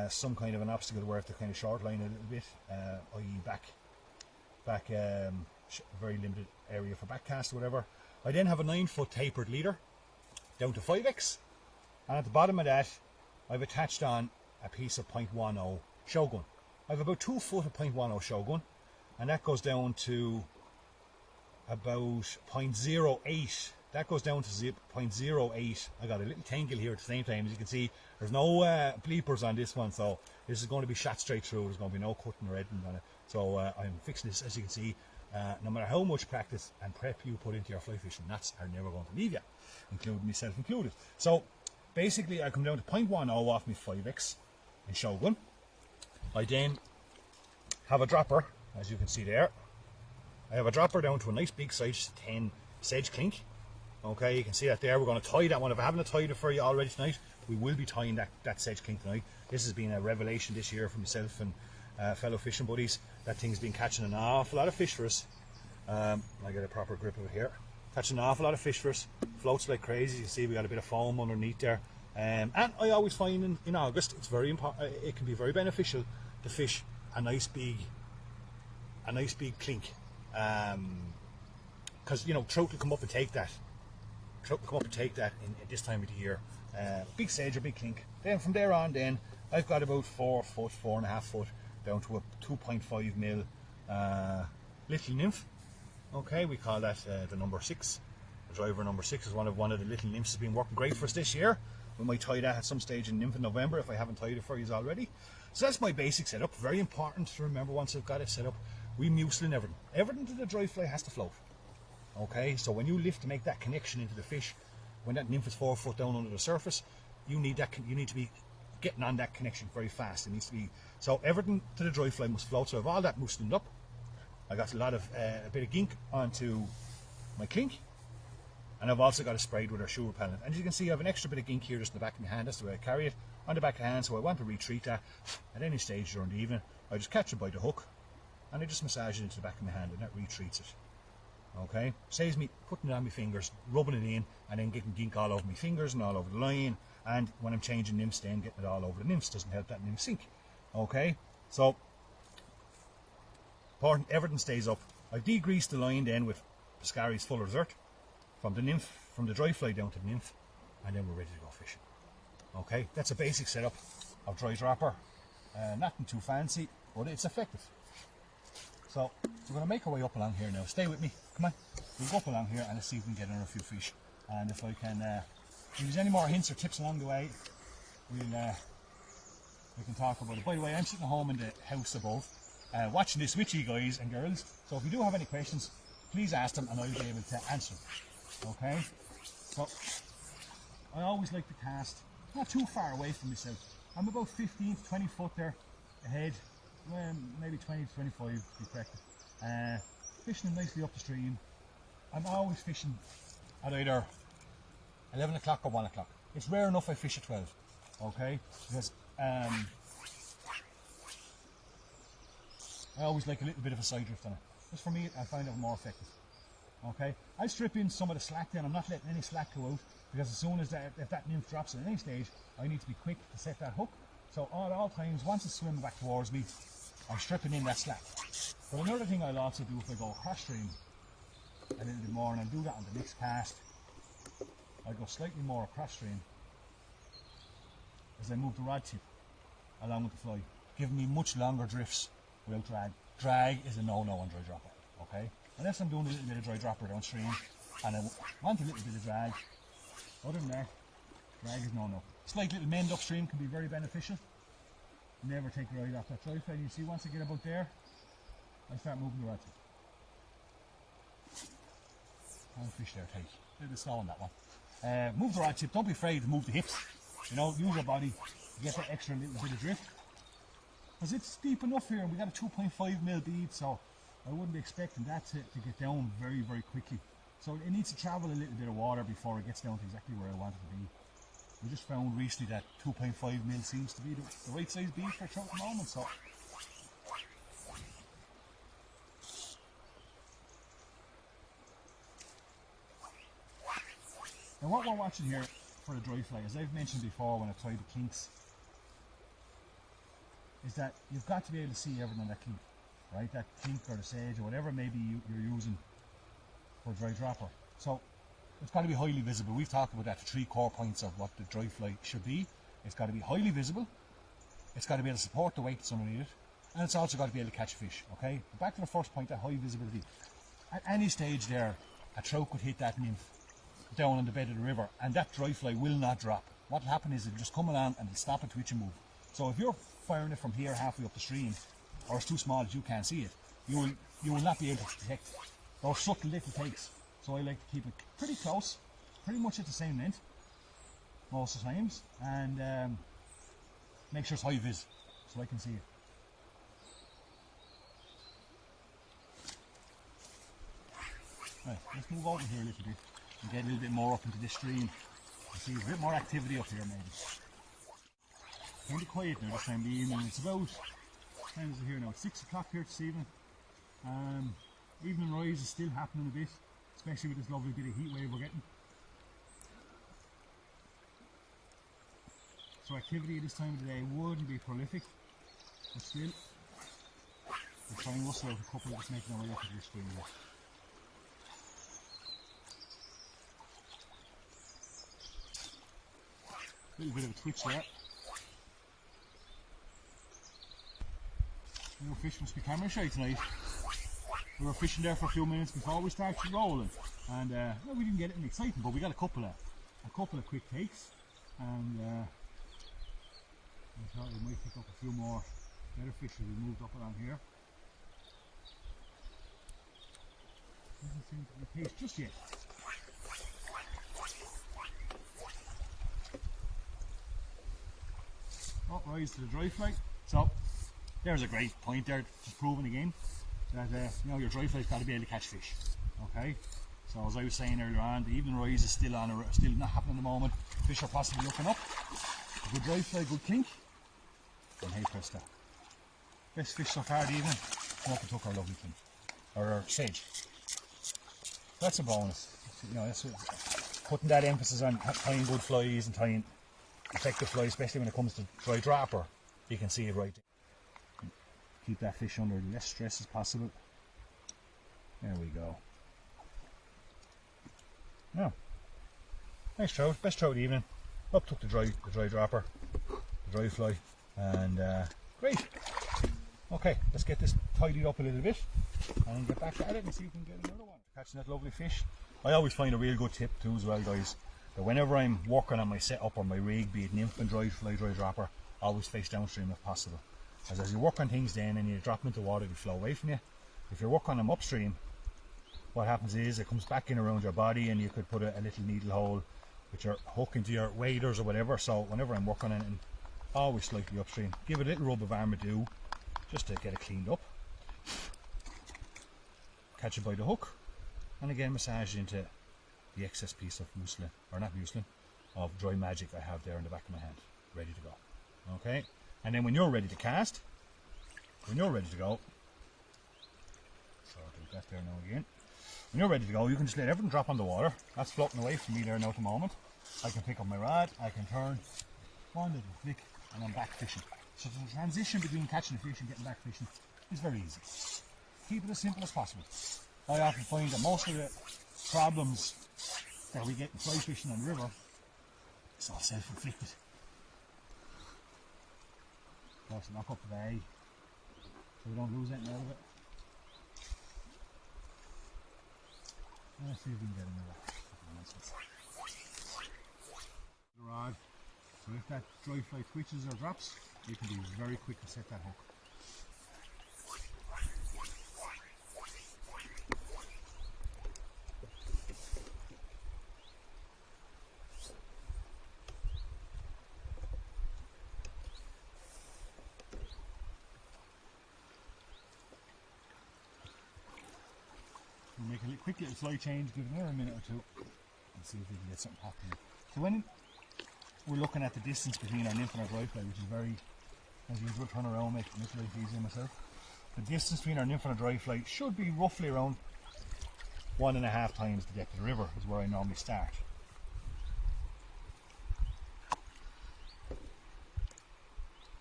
some kind of an obstacle where I have to kind of short line a little bit, i.e. back very limited area for back cast or whatever. I then have a 9-foot tapered leader down to 5x, and at the bottom of that I've attached on a piece of .10 Shogun. I have about 2 foot of .10 Shogun, and that goes down to about 0.08. That goes down to 0.08. I got a little tangle here at the same time. As you can see, there's no bleepers on this one, so this is going to be shot straight through. There's going to be no cutting or editing on it. So I'm fixing this, as you can see. No matter how much practice and prep you put into your fly fishing, knots are never going to leave you, including myself included. So basically I come down to 0.10 off my 5x in Shogun. I then have a dropper, as you can see there. I have a dropper down to a nice big size 10 sedge clink. Okay, you can see that there. We're going to tie that one. If I haven't tied it for you already tonight, we will be tying that sedge clink tonight. This has been a revelation this year for myself and fellow fishing buddies. That thing's been catching an awful lot of fish for us. I get a proper grip of it here. Catching an awful lot of fish for us. Floats like crazy. You see we got a bit of foam underneath there. And I always find in August it's very important. It can be very beneficial to fish a nice big clink, because you know trout will come up and take that. Trout will come up and take that in this time of the year. Big sedge or big clink. Then from there on, then I've got about 4 foot, 4.5 foot down to a 2.5 mil little nymph. Okay, we call that the number 6. The driver number 6 is one of the little nymphs. Has been working great for us this year. We might tie that at some stage in nymph in November if I haven't tied it for you already. So that's my basic setup. Very important to remember once I've got it set up. We mucil everything. Everything to the dry fly has to float. Okay, so when you lift to make that connection into the fish, when that nymph is 4 foot down under the surface, you need to be getting on that connection very fast. It needs to be, so everything to the dry fly must float. So I have all that muciled up. I got a bit of gink onto my clink, and I've also got it sprayed with our shoe repellent. And as you can see, I have an extra bit of gink here just in the back of my hand. That's the way I carry it, on the back of the hand. So I want to retreat that at any stage during the evening. I just catch it by the hook, and I just massage it into the back of my hand, and that retreats it. Okay, saves me putting it on my fingers, rubbing it in, and then getting gink all over my fingers and all over the line. And when I'm changing nymphs, then getting it all over the nymphs doesn't help that nymph sink. Okay, so important, everything stays up. I've degreased the line then with Piscari's Full Resort from the nymph, from the dry fly down to the nymph, and then we're ready to go fishing. Okay, that's a basic setup of dry dropper. Nothing too fancy, but it's effective. So we're going to make our way up along here now. Stay with me. Come on. We'll go up along here and let's see if we can get in a few fish. And if I can, if there's any more hints or tips along the way, we can talk about it. By the way, I'm sitting at home in the house above, watching this with you guys and girls. So if you do have any questions, please ask them and I'll be able to answer them. Okay? So I always like to cast not too far away from myself. I'm about 15 to 20 foot there ahead. Well, maybe 20 to 25 to be correct. Fishing them nicely up the stream. I'm always fishing at either 11 o'clock or 1 o'clock. It's rare enough I fish at 12, okay? Because I always like a little bit of a side drift on it. Just for me, I find it more effective. Okay, I strip in some of the slack then. I'm not letting any slack go out, because as soon as if that nymph drops at any stage, I need to be quick to set that hook. So at all times, once it's swimming back towards me, I'm stripping in that slack. But another thing I'll also do if I go cross stream a little bit more, and I'll do that on the next cast. I'll go slightly more across stream as I move the rod tip along with the fly, giving me much longer drifts without drag. Drag is a no-no on dry dropper, okay? Unless I'm doing a little bit of dry dropper downstream and I want a little bit of drag. Other than that, drag is no-no. Slight little mend upstream can be very beneficial. Never take your eye off that dry fly. You see, once I get about there, I start moving the rod tip. And fish there tight. A little bit slow on that one. Move the rod tip. Don't be afraid to move the hips. You know, use your body to get that extra little bit of drift. Because it's deep enough here, and we got a 2.5mm bead, so I wouldn't be expecting that to get down very, very quickly. So it needs to travel a little bit of water before it gets down to exactly where I want it to be. We just found recently that 2.5mm seems to be the right size bead for a trout at the moment. So now what we're watching here for the dry fly, as I've mentioned before when I tried the kinks, is that you've got to be able to see everything on that kink, right? That kink or the sage or whatever maybe you're using for dry dropper. So it's got to be highly visible. We've talked about that, the 3 core points of what the dry fly should be. It's got to be highly visible, it's got to be able to support the weight that's underneath it, and it's also got to be able to catch fish, okay? But back to the first point, that high visibility. At any stage there, a trout could hit that nymph down on the bed of the river, and that dry fly will not drop. What will happen is it'll just come along and it'll stop and twitch and move. So if you're firing it from here halfway up the stream, or it's too small that you can't see it, you will not be able to detect those subtle little takes. So I like to keep it pretty close, pretty much at the same length most of the times, and make sure it's high vis so I can see it. Right, let's move over here a little bit and get a little bit more up into this stream and see a bit more activity up here maybe. Kind of quiet now this time of the evening. It's about, what time is it here now? It's 6 o'clock here this evening. Evening rise is still happening a bit, especially with this lovely bit of heat wave we're getting. So activity at this time of the day wouldn't be prolific, but still we'll try and rustle out a couple just making our way up to this stream here. A little bit of a twitch there. You know, fish must be camera shy tonight. We were fishing there for a few minutes before we started rolling, and well, we didn't get anything exciting, but we got a couple of quick takes, and I thought we might pick up a few more better fish as we moved up along here. Doesn't seem to be the case just yet. Oh, rise to the dry fly. So there's a great point there, just proving again that you know, your dry fly's got to be able to catch fish. Okay, so as I was saying earlier on, the evening rise is still on, still not happening at the moment. Fish are possibly looking up. A good dry fly, good kink, and hey presto, best fish so far the evening. Smoke took our lovely kink, or our sage. That's a bonus. You know, that's putting that emphasis on tying good flies and tying effective flies, especially when it comes to dry dropper. You can see it right there. Keep that fish under less stress as possible. There we go. Now, nice trout, best trout of the evening. Up took the dry dropper, the dry fly, and great. Okay, let's get this tidied up a little bit and get back at it and see if we can get another one. Catching that lovely fish. I always find a real good tip too as well, guys, that whenever I'm working on my setup or my rig, be it nymph and dry fly, dry dropper, always face downstream if possible. As you work on things then and you drop them into water, they flow away from you. If you work on them upstream, what happens is it comes back in around your body, and you could put a little needle hole with your hook into your waders or whatever. So whenever I'm working on it, and always slightly upstream, give it a little rub of Armadillo just to get it cleaned up. Catch it by the hook, and again massage into the excess piece of muslin, or not muslin, of dry magic I have there in the back of my hand, ready to go. Okay, and then when you're ready to cast, when you're ready to go, sorry about that there now again. When you're ready to go, you can just let everything drop on the water. That's floating away from me there now at the moment. I can pick up my rod, I can turn one little flick, and I'm back fishing. So the transition between catching a fish and getting back fishing is very easy. Keep it as simple as possible. I often find that most of the problems that we get in fly fishing on the river, it's all self-inflicted. Just knock up the bay so we don't lose anything out of it. Let's see if we can get another rod. So if that dry fly twitches or drops, you can be very quick to set that hook. We'll make a quick little fly change, give it another minute or two, and see if we can get something happening. So when we're looking at the distance between our nymph and our dry fly, which is very, as usual, turn around, make life easy on myself. The distance between our nymph and our dry fly should be roughly around 1.5 times the depth of the river, is where I normally start.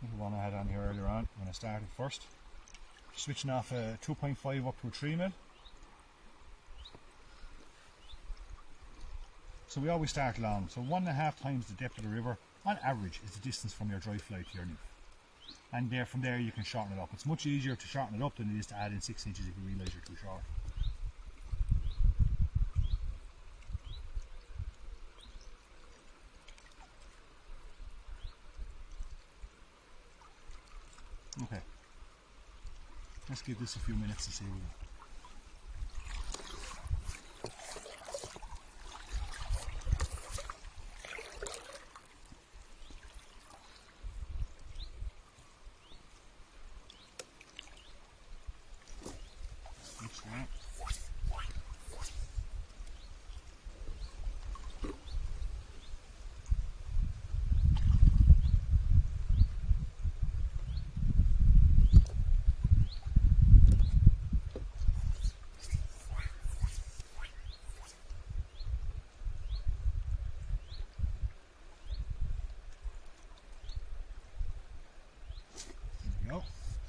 This is the one I had on here earlier on when I started first. Switching off a 2.5 up to a 3 mil. So we always start long. So 1.5 times the depth of the river, on average, is the distance from your dry fly to your nymph. And there, from there you can shorten it up. It's much easier to shorten it up than it is to add in 6 inches if you realise you're too short. Okay. Let's give this a few minutes to see what we do.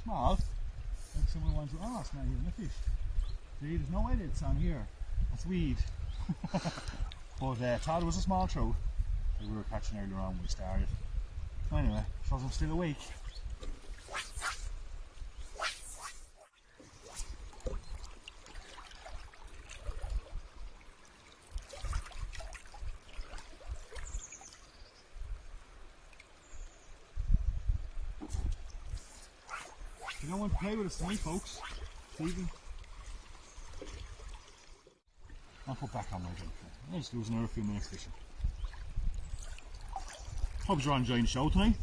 Small, like someone wants to, oh, it's not even a fish. See, there's no edits on here. It's weed. But thought it was a small trout that we were catching earlier on when we started. Anyway, shows I'm still awake. You don't want to play with us tonight, folks. Stephen. I'll put back on my drink. I'll just lose another few minutes fishing. Hope you're all enjoying the show tonight.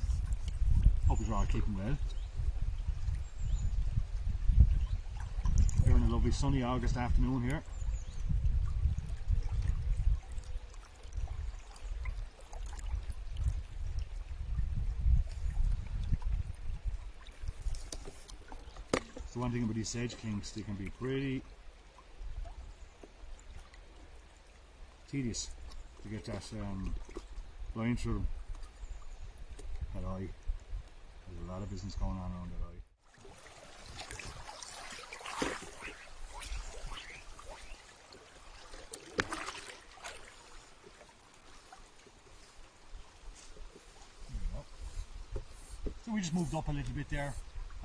Hope you're all keeping well. Here on a lovely sunny August afternoon here. So one thing about these sedge kinks, they can be pretty tedious to get that line through them. That eye, there's a lot of business going on around that eye. So we just moved up a little bit there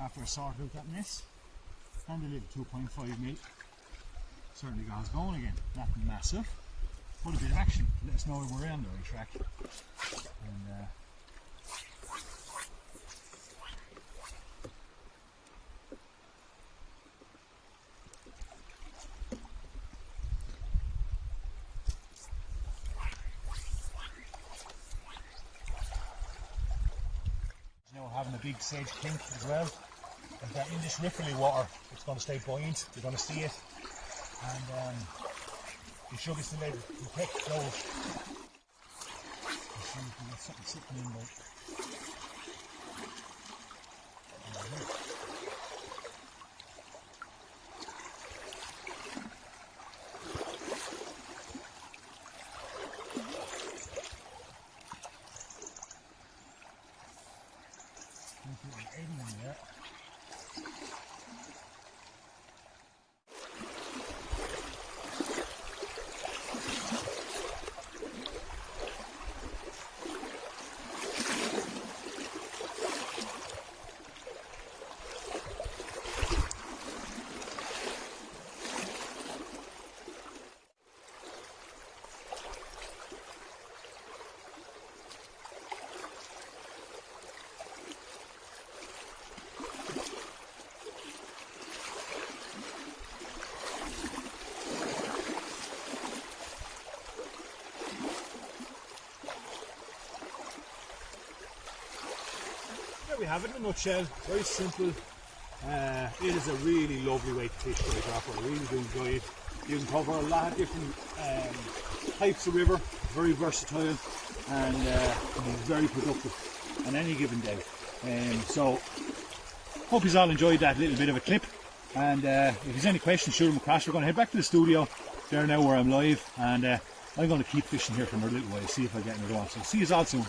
after I sorted out that mess. And a little 2.5 mil certainly got us going again. Nothing massive, but a bit of action. Let us know if we're on the right track. And you know, having a big sedge kink as well. And in this riffly water, it's going to stay buoyant, you're going to see it, and you should be still able to detect those. Let's see if we can get something sitting in there. there we have it in a nutshell. Very simple. It is a really lovely way to fish dry dropper. I really do enjoy it. You can cover a lot of different types of river. Very versatile and very productive on any given day. So hope you all enjoyed that little bit of a clip. And if there's any questions, shoot them across. We're going to head back to the studio there now where I'm live, and I'm going to keep fishing here for another little while, see if I get another one. So see you all soon.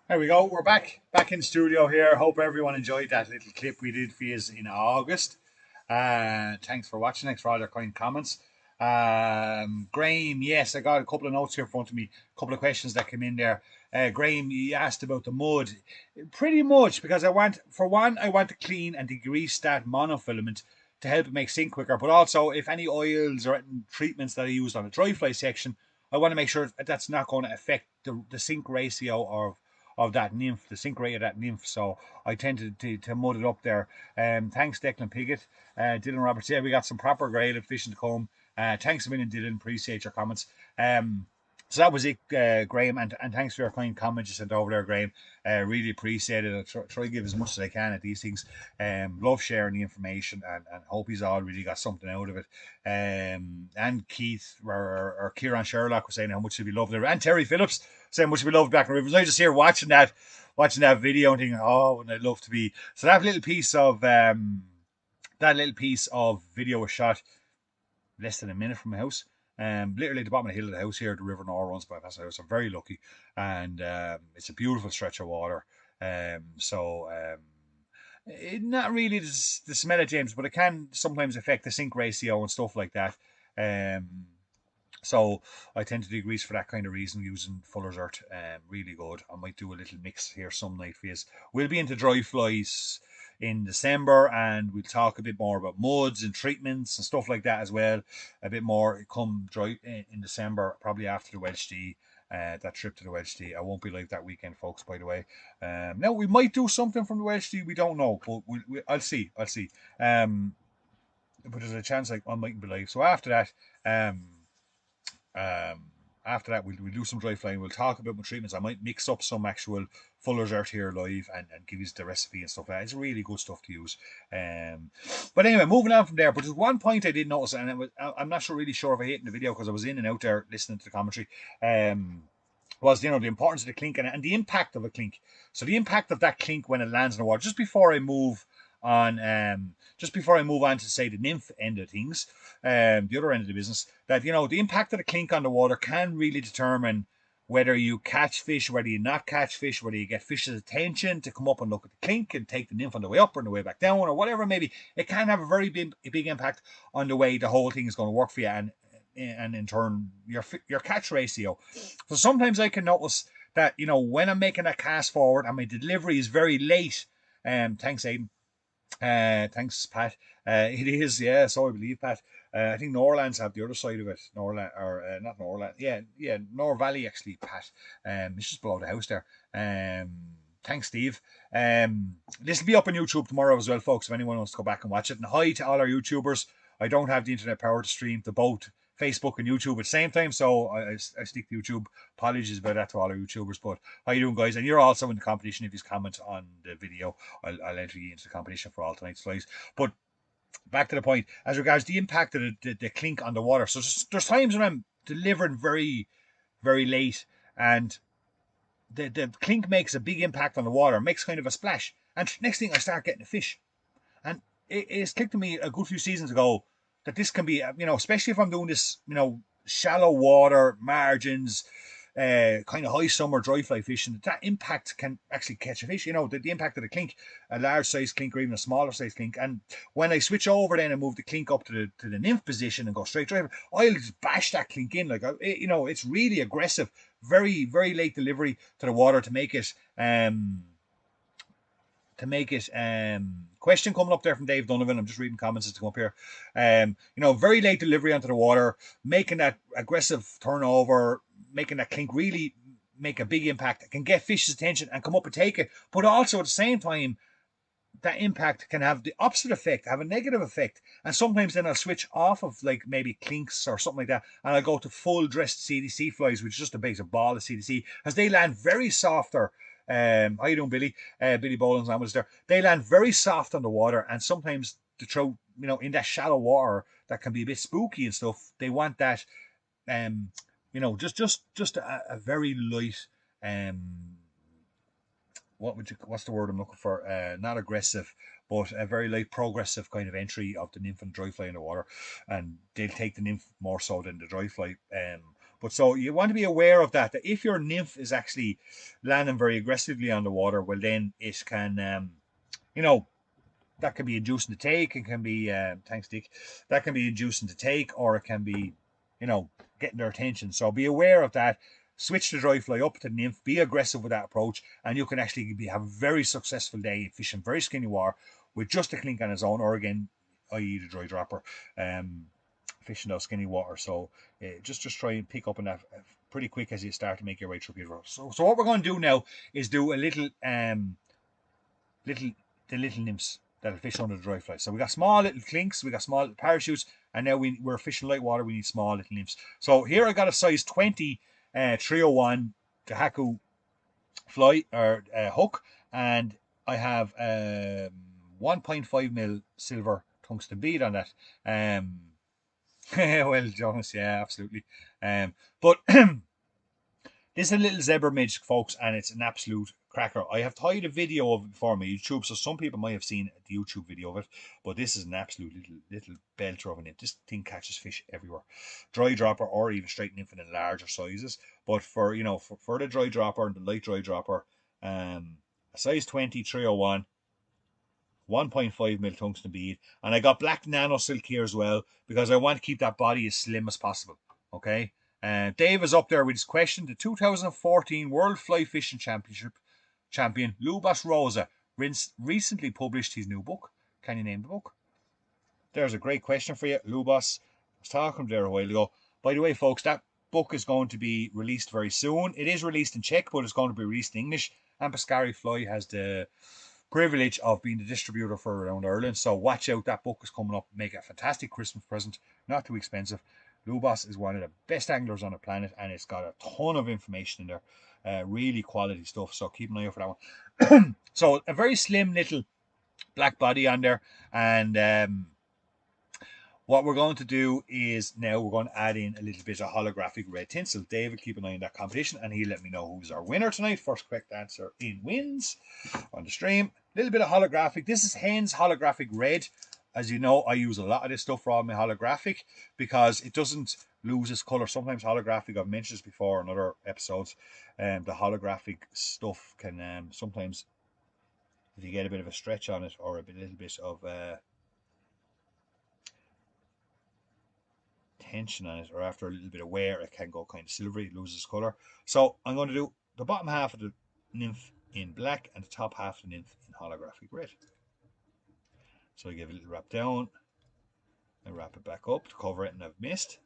There we go. We're back in studio here. Hope everyone enjoyed that little clip we did for you in August. Thanks for watching. Thanks for all your kind comments. Graham, yes, I got a couple of notes here in front of me. A couple of questions that came in there. Graham, you asked about the mud. Pretty much, because I want to clean and degrease that monofilament to help it make sink quicker. But also, if any oils or treatments that I used on the dry fly section, I want to make sure that's not going to affect the sink ratio of that nymph, the sink rate of that nymph. So I tend to mud it up there. Thanks, Declan Piggott. Dylan Roberts, yeah, we got some proper grade of fishing to come. Thanks a million, Dylan. Appreciate your comments. So that was it, Graham, and thanks for your kind comments you sent over there, Graham. Really appreciate it. I'll try to give as much as I can at these things. Love sharing the information, and hope he's all really got something out of it. And Keith or Kieran Sherlock was saying how much we loved it, and Terry Phillips saying how much we loved Back in the Rivers. I just here watching that video and thinking, oh, and I'd love to be. So that little piece of video was shot less than a minute from my house. Literally at the bottom of the hill of the house here, the River Nore runs by past the house. I'm very lucky, and it's a beautiful stretch of water. Not really the smell of James, but it can sometimes affect the sink ratio and stuff like that. So I tend to degrease for that kind of reason using Fuller's Earth. Really good. I might do a little mix here some night for you. We'll be into dry flies in December, and we'll talk a bit more about muds and treatments and stuff like that as well. A bit more come dry in December, probably after the Welsh D. That trip to the Welsh D. I won't be live that weekend, folks, by the way. Now we might do something from the Welsh D. We don't know, but I'll see. But there's a chance I mightn't be live. So after that, we'll do some dry flying. We'll talk about my treatments. I might mix up some actual Fuller's Earth here live and give you the recipe and stuff like that. It's really good stuff to use. But anyway, moving on from there. But there's one point I did notice, and I'm not really sure if I hit in the video because I was in and out there listening to the commentary. Was the importance of the clink and the impact of a clink. So the impact of that clink when it lands in the water. Just before I move on to say the nymph end of things, the other end of the business, that the impact of the clink on the water can really determine whether you catch fish, whether you not catch fish, whether you get fish's attention to come up and look at the clink and take the nymph on the way up or on the way back down or whatever. Maybe it can have a very big impact on the way the whole thing is going to work for you, and in turn your catch ratio. So sometimes I can notice that when I'm making a cast forward and my delivery is very late. Thanks, Aidan. Thanks, Pat. It is, yeah. So I believe, Pat. I think Norlands have the other side of it. Norland, or not Norland. Yeah, Nor Valley actually, Pat. It's just below the house there. Thanks, Steve. This will be up on YouTube tomorrow as well, folks. If anyone wants to go back and watch it. And hi to all our YouTubers. I don't have the internet power to stream to both Facebook and YouTube at the same time, so I stick to YouTube. Apologies about that to all our YouTubers, but how you doing, guys? And you're also in the competition. If you comment on the video, I'll enter you into the competition for all tonight's flies. But back to the point, as regards the impact of the clink on the water. So there's times when I'm delivering very, very late, and the clink makes a big impact on the water, makes kind of a splash, and next thing I start getting a fish. And it's clicked to me a good few seasons ago that this can be, especially if I'm doing this, shallow water margins, kind of high summer dry fly fishing, that impact can actually catch a fish. The impact of the clink, a large size clink or even a smaller size clink. And when I switch over then and move the clink up to the nymph position and go straight dry, I'll just bash that clink in. Like, it's really aggressive, very, very late delivery to the water to make it to make it. Question coming up there from Dave Donovan. I'm just reading comments as to come up here. Very late delivery onto the water, making that aggressive turnover, making that clink really make a big impact. It can get fish's attention and come up and take it, but also at the same time, that impact can have the opposite effect, have a negative effect. And sometimes then I'll switch off of like maybe clinks or something like that, and I'll go to full dressed CDC flies, which is just a basic ball of CDC, as they land very softer. How you doing, Billy? Billy Boland's on was there. They land very soft on the water, and sometimes the trout, in that shallow water that can be a bit spooky and stuff. They want that, just a very light, what's the word I'm looking for? Not aggressive, but a very light progressive kind of entry of the nymph and dry fly in the water, and they'll take the nymph more so than the dry fly. But so you want to be aware of that if your nymph is actually landing very aggressively on the water, well then it can, that can be inducing to take. It can be, thanks Dick, that can be inducing to take, or it can be, getting their attention. So be aware of that. Switch the dry fly up to the nymph, be aggressive with that approach, and you can actually have a very successful day fishing very skinny water with just a clink on his own, or again, i.e. the dry dropper, fishing those skinny water. So just try and pick up on that pretty quick as you start to make your way through Peterborough. So what we're going to do now is do a little little nymphs that'll fish under the dry fly. So we got small little clinks, we got small little parachutes, and now we're fishing light water. We need small little nymphs. So here I got a size 20 301 Kahaku fly or hook, and I have 1.5 mil silver tungsten bead on that. Well, Jonas, yeah, absolutely. But this is a little zebra midge, folks, and it's an absolute cracker. I have tied a video of it before my YouTube, so some people might have seen the YouTube video of it, but this is an absolute little belter of a nymph. This thing catches fish everywhere. Dry dropper or even straight nymph in larger sizes. But for the dry dropper and the light dry dropper, a size 20 301, 1.5 mil tungsten bead, and I got black nano silk here as well because I want to keep that body as slim as possible. Okay. Dave is up there with his question. The 2014 World Fly Fishing Championship champion Lubas Rosa recently published his new book. Can you name the book? There's a great question for you, Lubas. I was talking there a while ago. By the way, folks, that book is going to be released very soon. It is released in Czech, but it's going to be released in English. And Pescari Fly has the privilege of being the distributor for around Ireland. So watch out, that book is coming up. Make it a fantastic Christmas present. Not too expensive. Lubas is one of the best anglers on the planet, and it's got a ton of information in there. Really quality stuff, so keep an eye out for that one. So a very slim little black body on there, and what we're going to do is now we're going to add in a little bit of holographic red tinsel. David, keep an eye on that competition, and he'll let me know who's our winner tonight. First correct answer in wins on the stream. A little bit of holographic. This is Hen's holographic red. As you know, I use a lot of this stuff for all my holographic because it doesn't lose its color. Sometimes holographic, I've mentioned this before in other episodes, the holographic stuff can sometimes, if you get a bit of a stretch on it or a little bit of tension on it, or after a little bit of wear, it can go kind of silvery, it loses color. So I'm going to do the bottom half of the nymph in black and the top half of the nymph in holographic red. So I give a little wrap down and wrap it back up to cover it, and I've missed.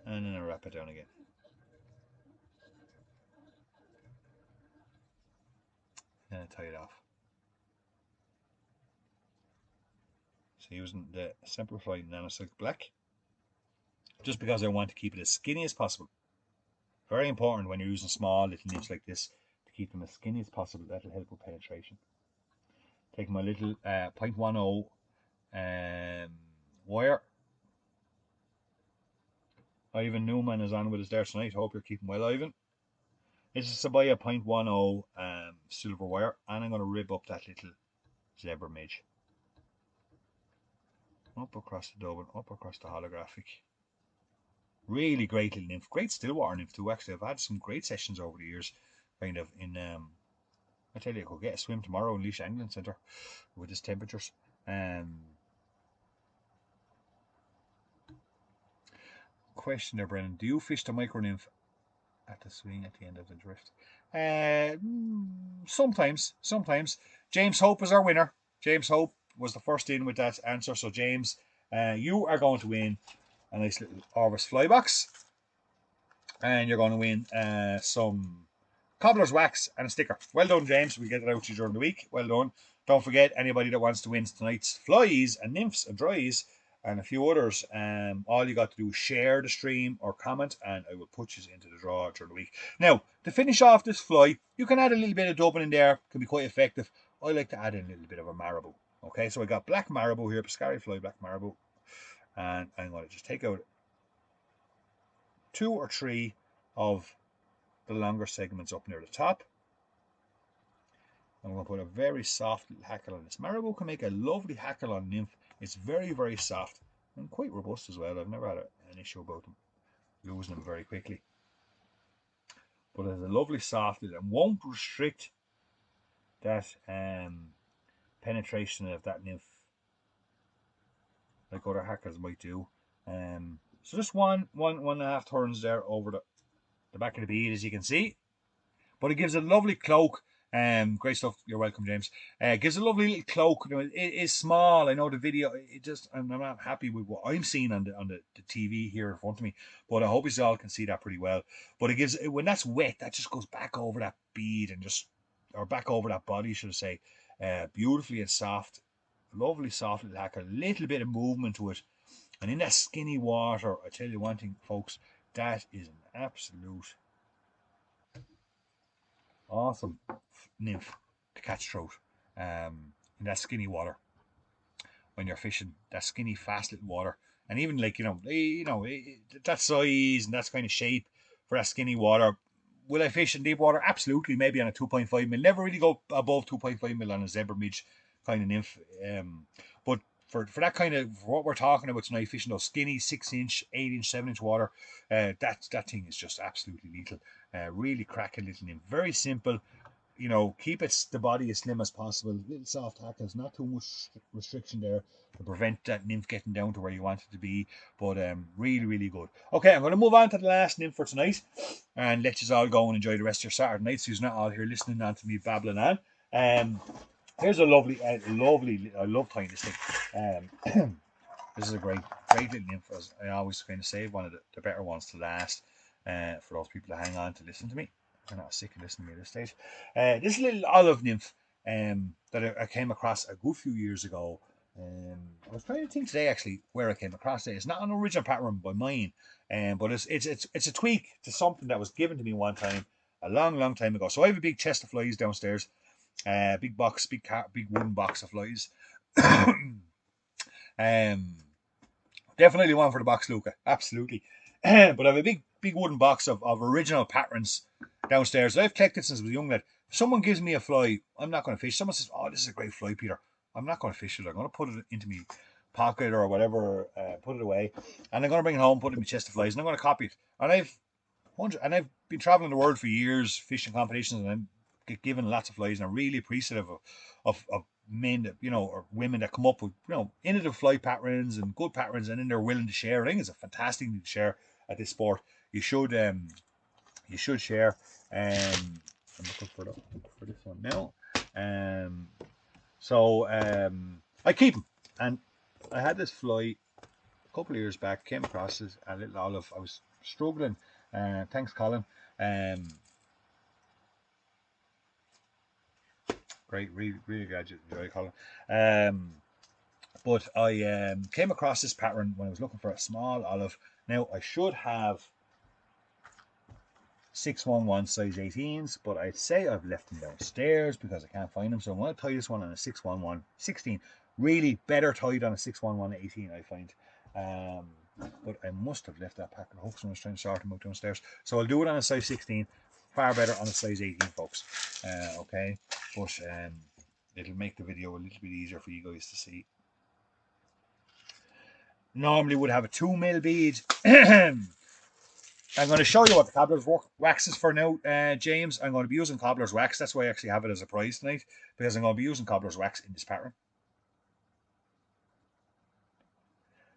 And then I wrap it down again. And I tie it off. So using the Simplified Nano Silk Black, just because I want to keep it as skinny as possible. Very important when you're using small little nymphs like this to keep them as skinny as possible. That'll help with penetration. Take my little 0.10 wire. Ivan Newman is on with us there tonight. Hope you're keeping well, Ivan. This is to buy a 0.10 silver wire, and I'm going to rib up that little zebra midge. Up across the Dublin, up across the holographic. Really great little nymph. Great stillwater nymph too, actually. I've had some great sessions over the years, kind of in I tell you, I could get a swim tomorrow in Laois Angling Centre with these temperatures. Question there, Brennan. Do you fish the micro nymph at the swing at the end of the drift. Sometimes. James Hope is our winner. James Hope was the first in with that answer. So James, you are going to win a nice little Orvis fly box, and you're going to win some cobbler's wax and a sticker. Well done, James. We'll get it out to you during the week. Well done. Don't forget, anybody that wants to win tonight's flies and nymphs and dries and a few others, all you got to do is share the stream or comment, and I will put you into the draw during the week. Now, to finish off this fly, you can add a little bit of Dublin in there. Can be quite effective. I like to add in a little bit of a marabou. Okay, so I got black marabou here, Piscari fly black marabou, and I'm going to just take out 2 or 3 of the longer segments up near the top. I'm going to put a very soft little hackle on this. Marabou can make a lovely hackle on nymph. It's very, very soft and quite robust as well. I've never had an issue about them losing them very quickly. But it's a lovely soft little and won't restrict that penetration of that nymph like other hackles might do. So just one and a half turns there over the back of the bead, as you can see. But it gives a lovely cloak. Great stuff. You're welcome, James. Gives a lovely little cloak. You know, it is small. I know the video. I'm not happy with what I'm seeing on the TV here in front of me, but I hope you all can see that pretty well. But it gives, when that's wet, that just goes back over that bead and or back over that body, should I say, beautifully and soft. Lovely soft little hack. A little bit of movement to it, and in that skinny water, I tell you one thing, folks, that is an absolute awesome nymph to catch trout in that skinny water when you're fishing, that skinny fast little water. And even like that size and that kind of shape for that skinny water. Will I fish in deep water? Absolutely, maybe on a 2.5 mil. Never really go above 2.5 mil on a zebra midge kind of nymph. But for that kind of, for what we're talking about tonight, fishing those skinny 6-inch, 8-inch, 7-inch water, that thing is just absolutely lethal. Really cracking little nymph. Very simple. Keep the body as slim as possible. Little soft hackles, not too much restriction there to prevent that nymph getting down to where you want it to be. But really, really good. Okay, I'm going to move on to the last nymph for tonight and let you all go and enjoy the rest of your Saturday night, so you're not all here listening on to me babbling on. Here's a lovely, I love tying this thing. This is a great little nymph. I always kind of save one of the better ones to last for those people that hang on to listen to me. They're not sick of listening to me at this stage. This little olive nymph that I came across a good few years ago. I was trying to think today actually where I came across it. It's not an original pattern by mine, but it's a tweak to something that was given to me one time a long time ago. So I have a big chest of flies downstairs, big box, big wooden box of flies. Definitely one for the box, Luca. Absolutely. But I have a big wooden box of original patterns downstairs. I've collected since I was a young lad. If someone gives me a fly, I'm not going to fish. Someone says, "Oh, this is a great fly, Peter." I'm not going to fish it. I'm going to put it into my pocket or whatever, put it away, and I'm going to bring it home, put it in my chest of flies, and I'm going to copy it. And I've been traveling the world for years, fishing competitions, and I'm given lots of flies, and I'm really appreciative of men that or women that come up with innovative fly patterns and good patterns, and then they're willing to share. I think it's a fantastic thing to share at this sport. You should share. I'm looking for this one now. I keep them, and I had this fly a couple of years back. Came across this a little olive. I was struggling. Thanks, Colin. Great, really glad you enjoy, Colin. But I came across this pattern when I was looking for a small olive. Now I should have 611 size 18s, but I'd say I've left them downstairs because I can't find them. So I'm going to tie this one on a 611 16. Really better tied on a 611 18, I find. But I must have left that pack of hooks when I was trying to sort them out downstairs. So I'll do it on a size 16. Far better on a size 18, folks. Okay, but it'll make the video a little bit easier for you guys to see. Normally would have a 2 mil bead. I'm going to show you what the cobbler's wax is for now, James. I'm going to be using cobbler's wax. That's why I actually have it as a prize tonight, because I'm going to be using cobbler's wax in this pattern.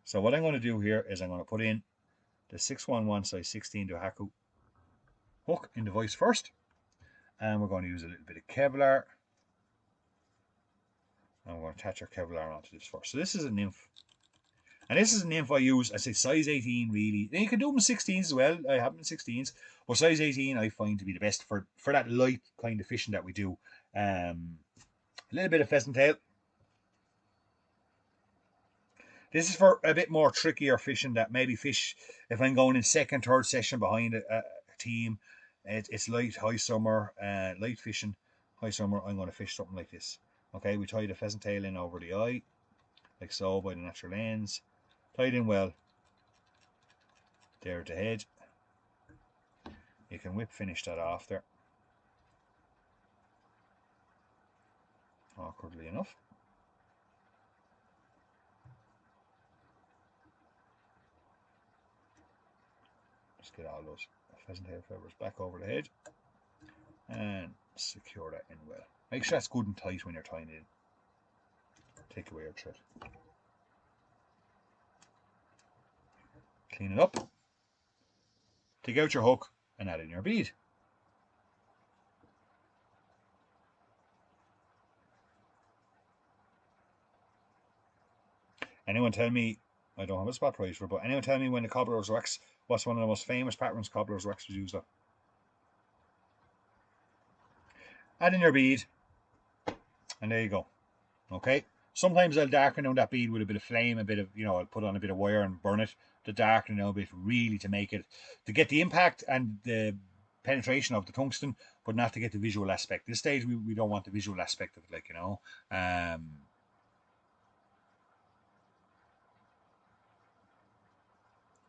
So what I'm going to do here is I'm going to put in the 611 size 16 to Haku. hook in the vise first. And we're going to use a little bit of Kevlar. And we're going to attach our Kevlar onto this first. So this is a nymph. And this is a nymph I use, I say size 18 really. And you can do them in 16s as well. I have them in 16s. But size 18 I find to be the best for that light kind of fishing that we do. A little bit of pheasant tail. This is for a bit more trickier fishing that maybe fish if I'm going in second, third session behind a team. It's light, high summer, light fishing, high summer. I'm going to fish something like this. Okay, we tie the pheasant tail in over the eye, like so, by the natural ends. Tied in well. There at the head. You can whip finish that off there. Awkwardly enough. Just get all those pheasant tail feathers back over the head. And secure that in well. Make sure that's good and tight when you're tying it in. Take away your thread. Clean it up. Take out your hook and add in your bead. Anyone tell me, I don't have a spot price for it, but anyone tell me when the cobbler's wax, what's one of the most famous patterns cobbler's wax was used on? Add in your bead, and there you go. Okay. Sometimes I'll darken down that bead with a bit of flame, a bit of, I'll put on a bit of wire and burn it to darken it a bit, really to make it, to get the impact and the penetration of the tungsten, but not to get the visual aspect. At this stage, we don't want the visual aspect of it,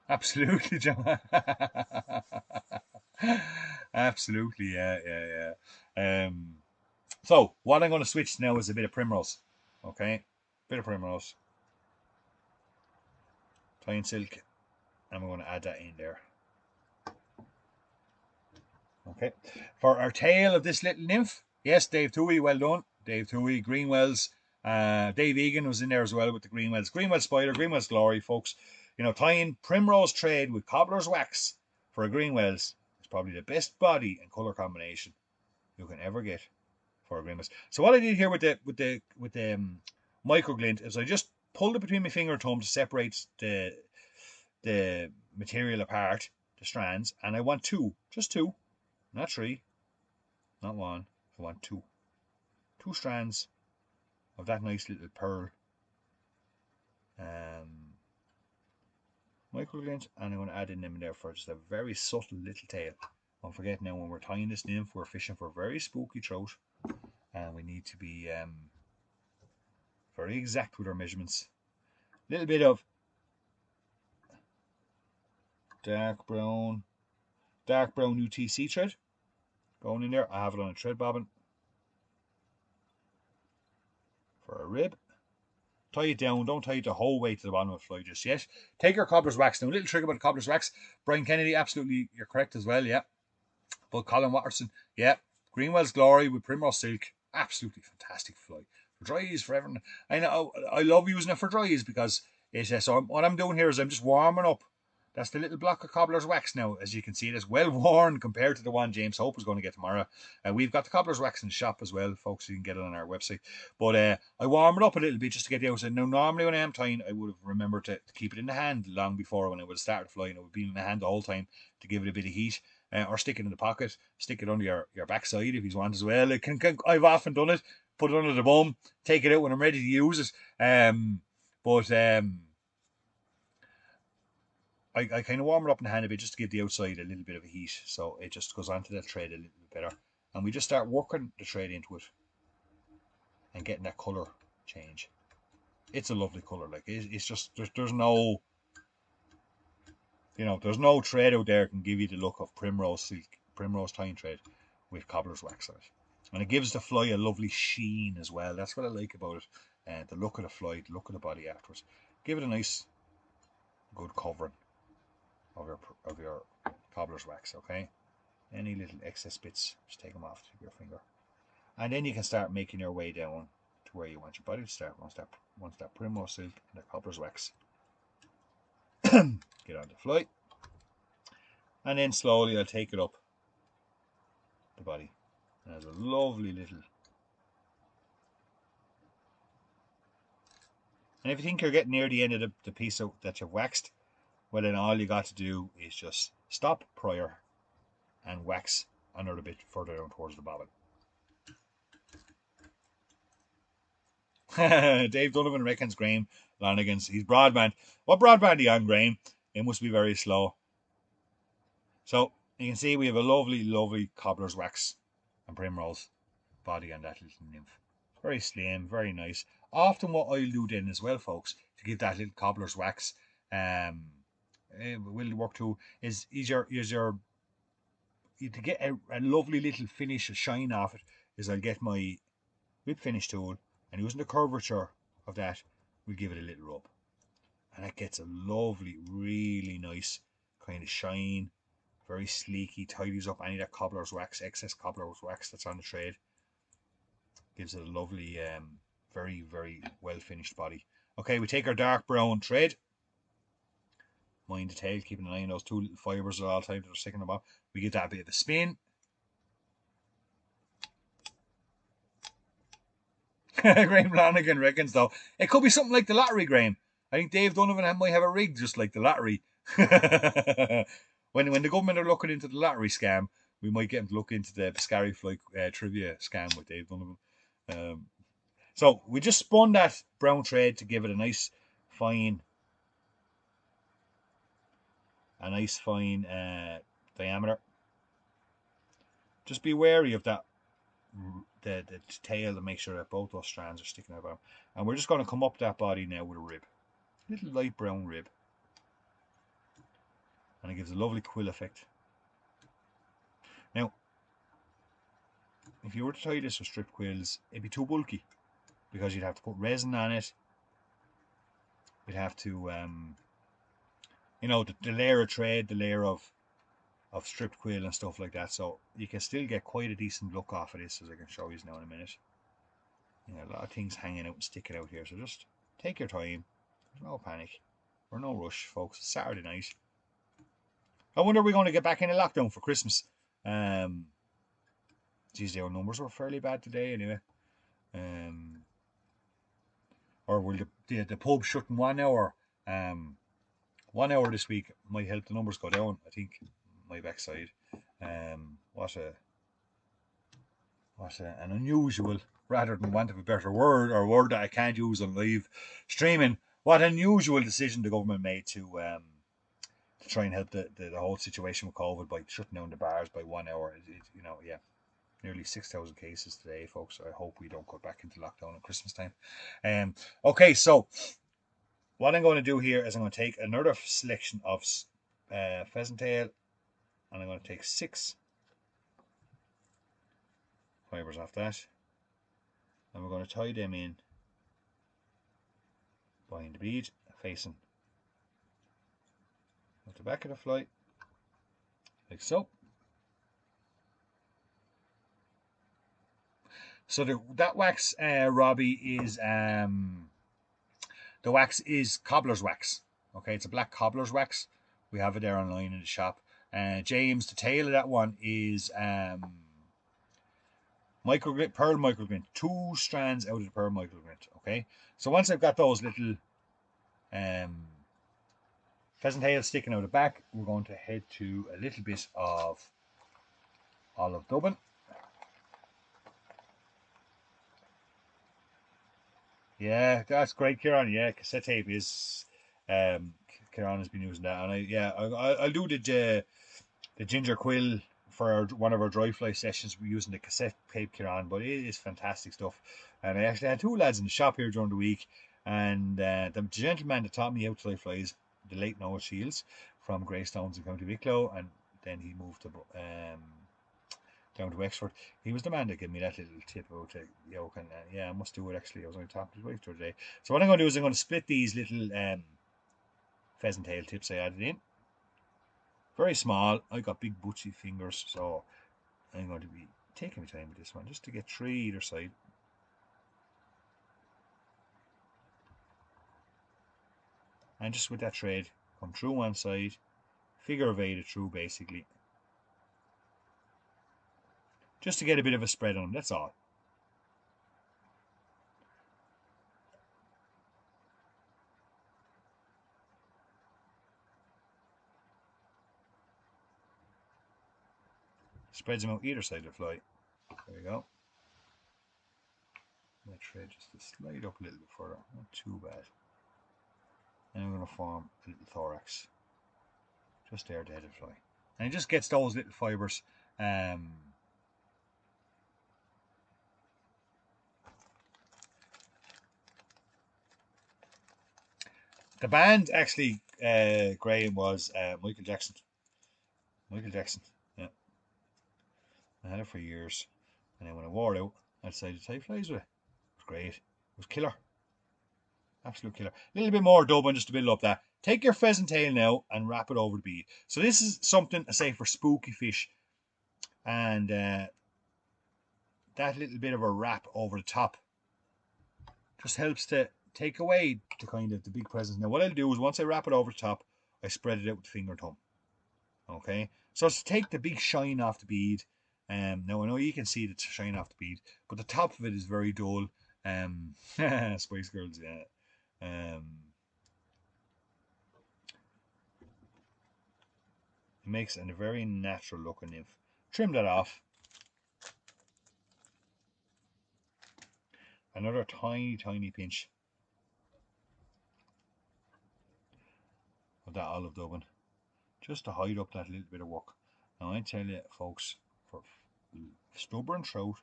Absolutely, John. Absolutely, yeah. So what I'm going to switch now is a bit of primrose. Okay, bit of primrose, plain silk, and we're going to add that in there. Okay, for our tail of this little nymph, yes, Dave Toohey, well done, Dave Toohey, Greenwell's, Dave Egan was in there as well with the Greenwell's Spider, Greenwell's Glory, folks. Tying primrose thread with cobbler's wax for a Greenwell's is probably the best body and color combination you can ever get for a Greenwell's. So what I did here with the micro glint is I just pulled it between my finger and thumb to separate the material apart, the strands, and I want just two, not three, not one. I want two strands of that nice little pearl micro glint, and I'm going to add in them in there for just a very subtle little tail. Don't forget now, when we're tying this nymph, we're fishing for very spooky trout, and we need to be very exact with our measurements. A little bit of dark brown UTC thread going in there. I have it on a thread bobbin for a rib. Tie it down, don't tie it the whole way to the bottom of the fly just yet. Take your cobbler's wax now. A little trick about the cobbler's wax. Brian Kennedy, absolutely, you're correct as well, yeah. But Colin Watterson, yeah. Greenwell's Glory with primrose silk, absolutely fantastic fly. For dries, for everything. I know, I love using it for dries because so what I'm doing here is I'm just warming up. That's the little block of cobbler's wax now. As you can see, it's well worn compared to the one James Hope is going to get tomorrow. We've got the cobbler's wax in the shop as well, folks. You can get it on our website. But I warm it up a little bit just to get the outside. Now, normally when I am tying, I would have remembered to keep it in the hand long before when I would have started flying. It would be in the hand the whole time to give it a bit of heat. Or stick it in the pocket, stick it under your backside if you want as well. I've often done it, put it under the bum, take it out when I'm ready to use it. I kind of warm it up in the hand a bit just to give the outside a little bit of a heat, so it just goes onto that thread a little bit better. And we just start working the thread into it and getting that colour change. It's a lovely colour. It's just there's no there's no thread out there that can give you the look of primrose silk, primrose tying thread with cobbler's wax on it. And it gives the fly a lovely sheen as well. That's what I like about it. The look of the fly, the look of the body afterwards. Give it a nice, good covering of your cobbler's wax, okay? Any little excess bits, just take them off with your finger. And then you can start making your way down to where you want your body to start once that primrose silk and the cobbler's wax get on the fly. And then slowly I'll take it up the body. And there's a lovely little. And if you think you're getting near the end of the piece that you've waxed, well, then all you got to do is just stop prior and wax another bit further down towards the bobbin. Dave Donovan reckons Graham Lanigan's. He's broadband. What broadband are you on, Graham? It must be very slow. So you can see we have a lovely, lovely cobbler's wax and primrose body on that little nymph. Very slim, very nice. Often what I'll do then as well, folks, to give that little cobbler's wax will work too, is to get a lovely little finish, a shine off it, is I'll get my whip finish tool and using the curvature of that, we'll give it a little rub. And that gets a lovely, really nice kind of shine, very sleeky, tidies up any of that cobbler's wax, excess cobbler's wax that's on the trade. Gives it a lovely, very, very well finished body. Okay, we take our dark brown thread. Mind the tail, keeping an eye on those two little fibres at all times that are sticking about. We give that a bit of a spin. Graham Lanigan reckons, though, it could be something like the lottery, Graham. I think Dave Donovan might have a rig just like the lottery. when the government are looking into the lottery scam, we might get them to look into the Piscari Fly trivia scam with Dave Donovan. So we just spun that brown thread to give it a nice fine diameter. Just be wary of that the tail to make sure that both those strands are sticking out. And we're just going to come up that body now with a rib, little light brown rib, and it gives a lovely quill effect. Now, if you were to tie this with strip quills, it'd be too bulky because you'd have to put resin on it. You'd have to, the layer of thread, the layer of stripped quill and stuff like that. So you can still get quite a decent look off of this, as I can show you now in a minute. A lot of things hanging out and sticking out here. So just take your time. There's no panic. We're no rush, folks. It's Saturday night. I wonder if we're going to get back in a lockdown for Christmas. Geez, our numbers were fairly bad today anyway. Or will the pub shut in 1 hour? 1 hour this week might help the numbers go down, I think. My backside. What an unusual, rather than want of a better word, or a word that I can't use on live streaming, what an unusual decision the government made to try and help the whole situation with COVID by shutting down the bars by 1 hour. Nearly 6,000 cases today, folks. I hope we don't go back into lockdown at Christmas time. Okay, so what I'm going to do here is I'm going to take another selection of pheasant tail, and I'm going to take 6 fibres off that, and we're going to tie them in behind the bead, facing at the back of the fly, like so. So that wax, Robbie, is the wax is cobbler's wax. Okay, it's a black cobbler's wax. We have it there online in the shop. James, the tail of that one is microglint, pearl microglint. 2 strands out of the pearl microglint. Okay, so once I've got those little pheasant tails sticking out the back, we're going to head to a little bit of olive dubbin. Yeah, that's great, Kieran. Yeah, cassette tape is Kieran has been using that, and I'll do the ginger quill for one of our dry fly sessions. We're using the cassette tape, Kieran, but it is fantastic stuff. And I actually had 2 lads in the shop here during the week, and the gentleman that taught me how to dry flies, the late Noah Shields from Greystones in County Wicklow, and then he moved to down to Wexford. He was the man that gave me that little tip about the yoke, and I must do it actually. I was only talking to his wife the other day. So what I'm going to do is I'm going to split these little pheasant tail tips I added in. Very small. I got big butchy fingers, so I'm going to be taking my time with this one just to get 3 either side. And just with that thread, come through one side, figure of 8 it through basically. just to get a bit of a spread on them, that's all. Spreads them out either side of the fly. There you go. That thread just to slide up a little bit further, not too bad. And I'm going to form a little thorax just there at the head of the fly. And it just gets those little fibres. The band actually, Graham, was Michael Jackson. Michael Jackson, yeah. I had it for years. And then when I wore it out, I decided to tie flies with it. It was great. It was killer. Absolute killer. A little bit more dubbing just to build up that. Take your pheasant tail now and wrap it over the bead. So this is something, I say, for spooky fish. And that little bit of a wrap over the top just helps to take away the kind of the big presence. Now what I'll do is once I wrap it over the top, I spread it out with the finger and thumb. Okay, so to take the big shine off the bead. Now I know you can see the shine off the bead, but the top of it is very dull. Spice Girls, yeah. It makes it a very natural looking nymph. Trim that off. Another tiny pinch of that olive dubbing, just to hide up that little bit of work. Now I tell you folks, for stubborn trout,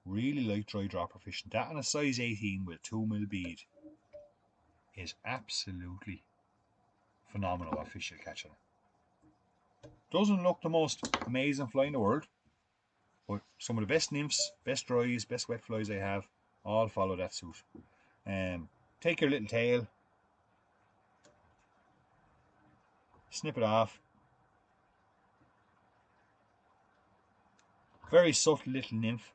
really like dry dropper fishing, that on a size 18 with a 2mm bead is absolutely phenomenal what fish you'll catch on it. Doesn't look the most amazing fly in the world, but some of the best nymphs, best dries, best wet flies I have all follow that suit. Take your little tail, snip it off. Very subtle little nymph,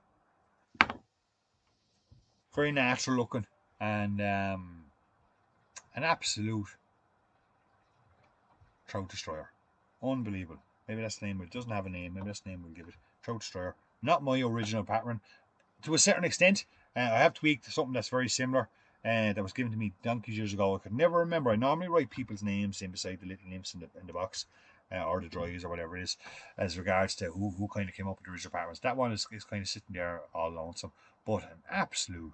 very natural looking, and an absolute trout destroyer. Unbelievable. Maybe that's the name. It doesn't have a name. Maybe that's the name we'll give it. Trout destroyer. Not my original pattern. To a certain extent, I have tweaked something that's very similar. That was given to me donkeys years ago. I could never remember. I normally write people's names in beside the little nymphs in the box, or the dries or whatever it is, as regards to who kind of came up with the original patterns. That one is kind of sitting there all lonesome, but an absolute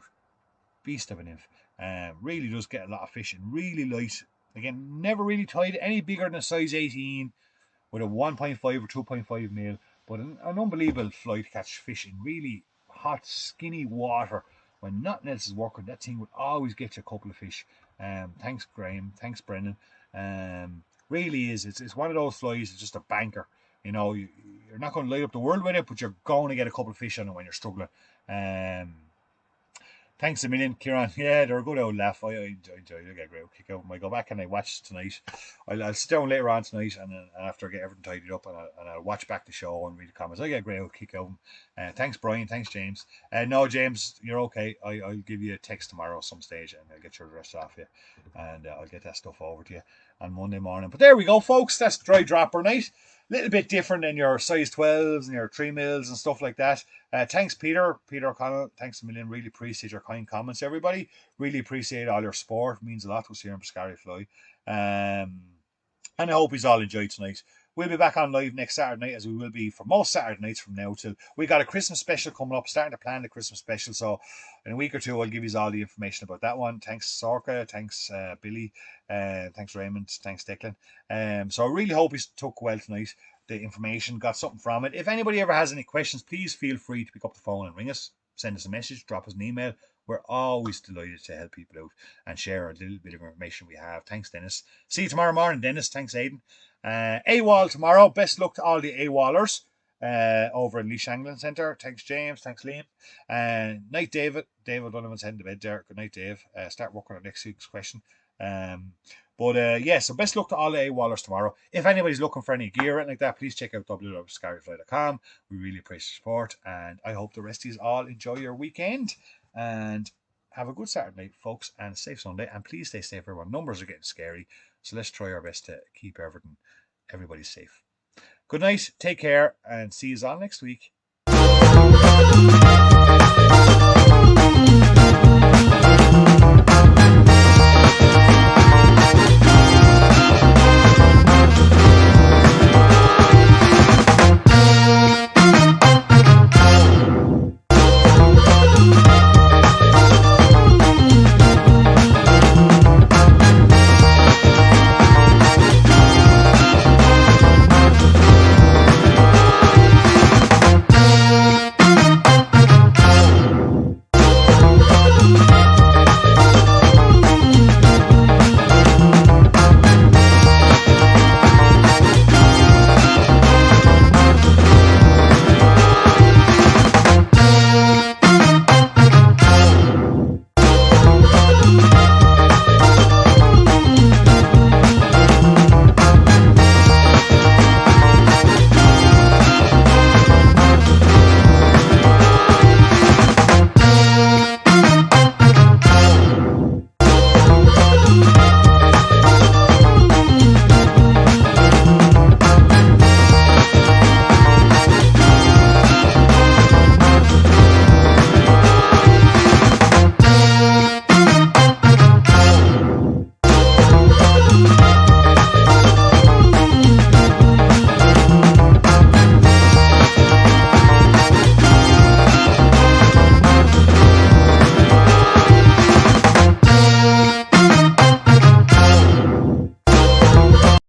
beast of a nymph. Really does get a lot of fishing. Really light. Again, never really tied any bigger than a size 18 with a 1.5 or 2.5 mil, but an unbelievable fly to catch fish in really hot, skinny water. When nothing else is working, that thing would always get you a couple of fish. Thanks, Graham. Thanks, Brendan. Really is. It's one of those flies. It's just a banker. You know, you're not going to light up the world with it, but you're going to get a couple of fish on it when you're struggling. Thanks a million, Kieran. Yeah, they're a good old laugh. I enjoyed it. I get a great kick out. I go back and I watch tonight. I'll sit down later on tonight and after I get everything tidied up and I'll watch back the show and read the comments. I get a great old kick out. Thanks, Brian. Thanks, James. No, James, you're okay. I'll give you a text tomorrow at some stage and I'll get your address off you. And I'll get that stuff over to you on Monday morning. But there we go, folks. That's dry dropper night. Little bit different than your size 12s and your 3 mils and stuff like that. Thanks, Peter O'Connell. Thanks a million. Really appreciate your kind comments, everybody. Really appreciate all your support. It means a lot to us here in Pescari Fly. And I hope you all enjoyed tonight. We'll be back on live next Saturday night, as we will be for most Saturday nights from now till we got a Christmas special coming up, starting to plan the Christmas special. So in a week or two, I'll give you all the information about that one. Thanks, Sorka. Thanks, Billy. Thanks, Raymond. Thanks, Declan. So I really hope you took well tonight. The information, got something from it. If anybody ever has any questions, please feel free to pick up the phone and ring us. Send us a message, drop us an email. We're always delighted to help people out and share a little bit of information we have. Thanks, Dennis. See you tomorrow morning, Dennis. Thanks, Aidan. AWOL tomorrow. Best luck to all the AWOLers over in Leash Angling Centre. Thanks, James. Thanks, Liam. Night, David. David Donovan's heading to bed there. Good night, Dave. Start working on next week's question. So best luck to all the AWOLers tomorrow. If anybody's looking for any gear or anything like that, please check out www.scaryfly.com. We really appreciate support, and I hope the rest of you all enjoy your weekend and have a good Saturday night, folks, and a safe Sunday. And please stay safe, everyone. Numbers are getting scary, so let's try our best to keep everybody safe. Good night, take care, and see you all next week.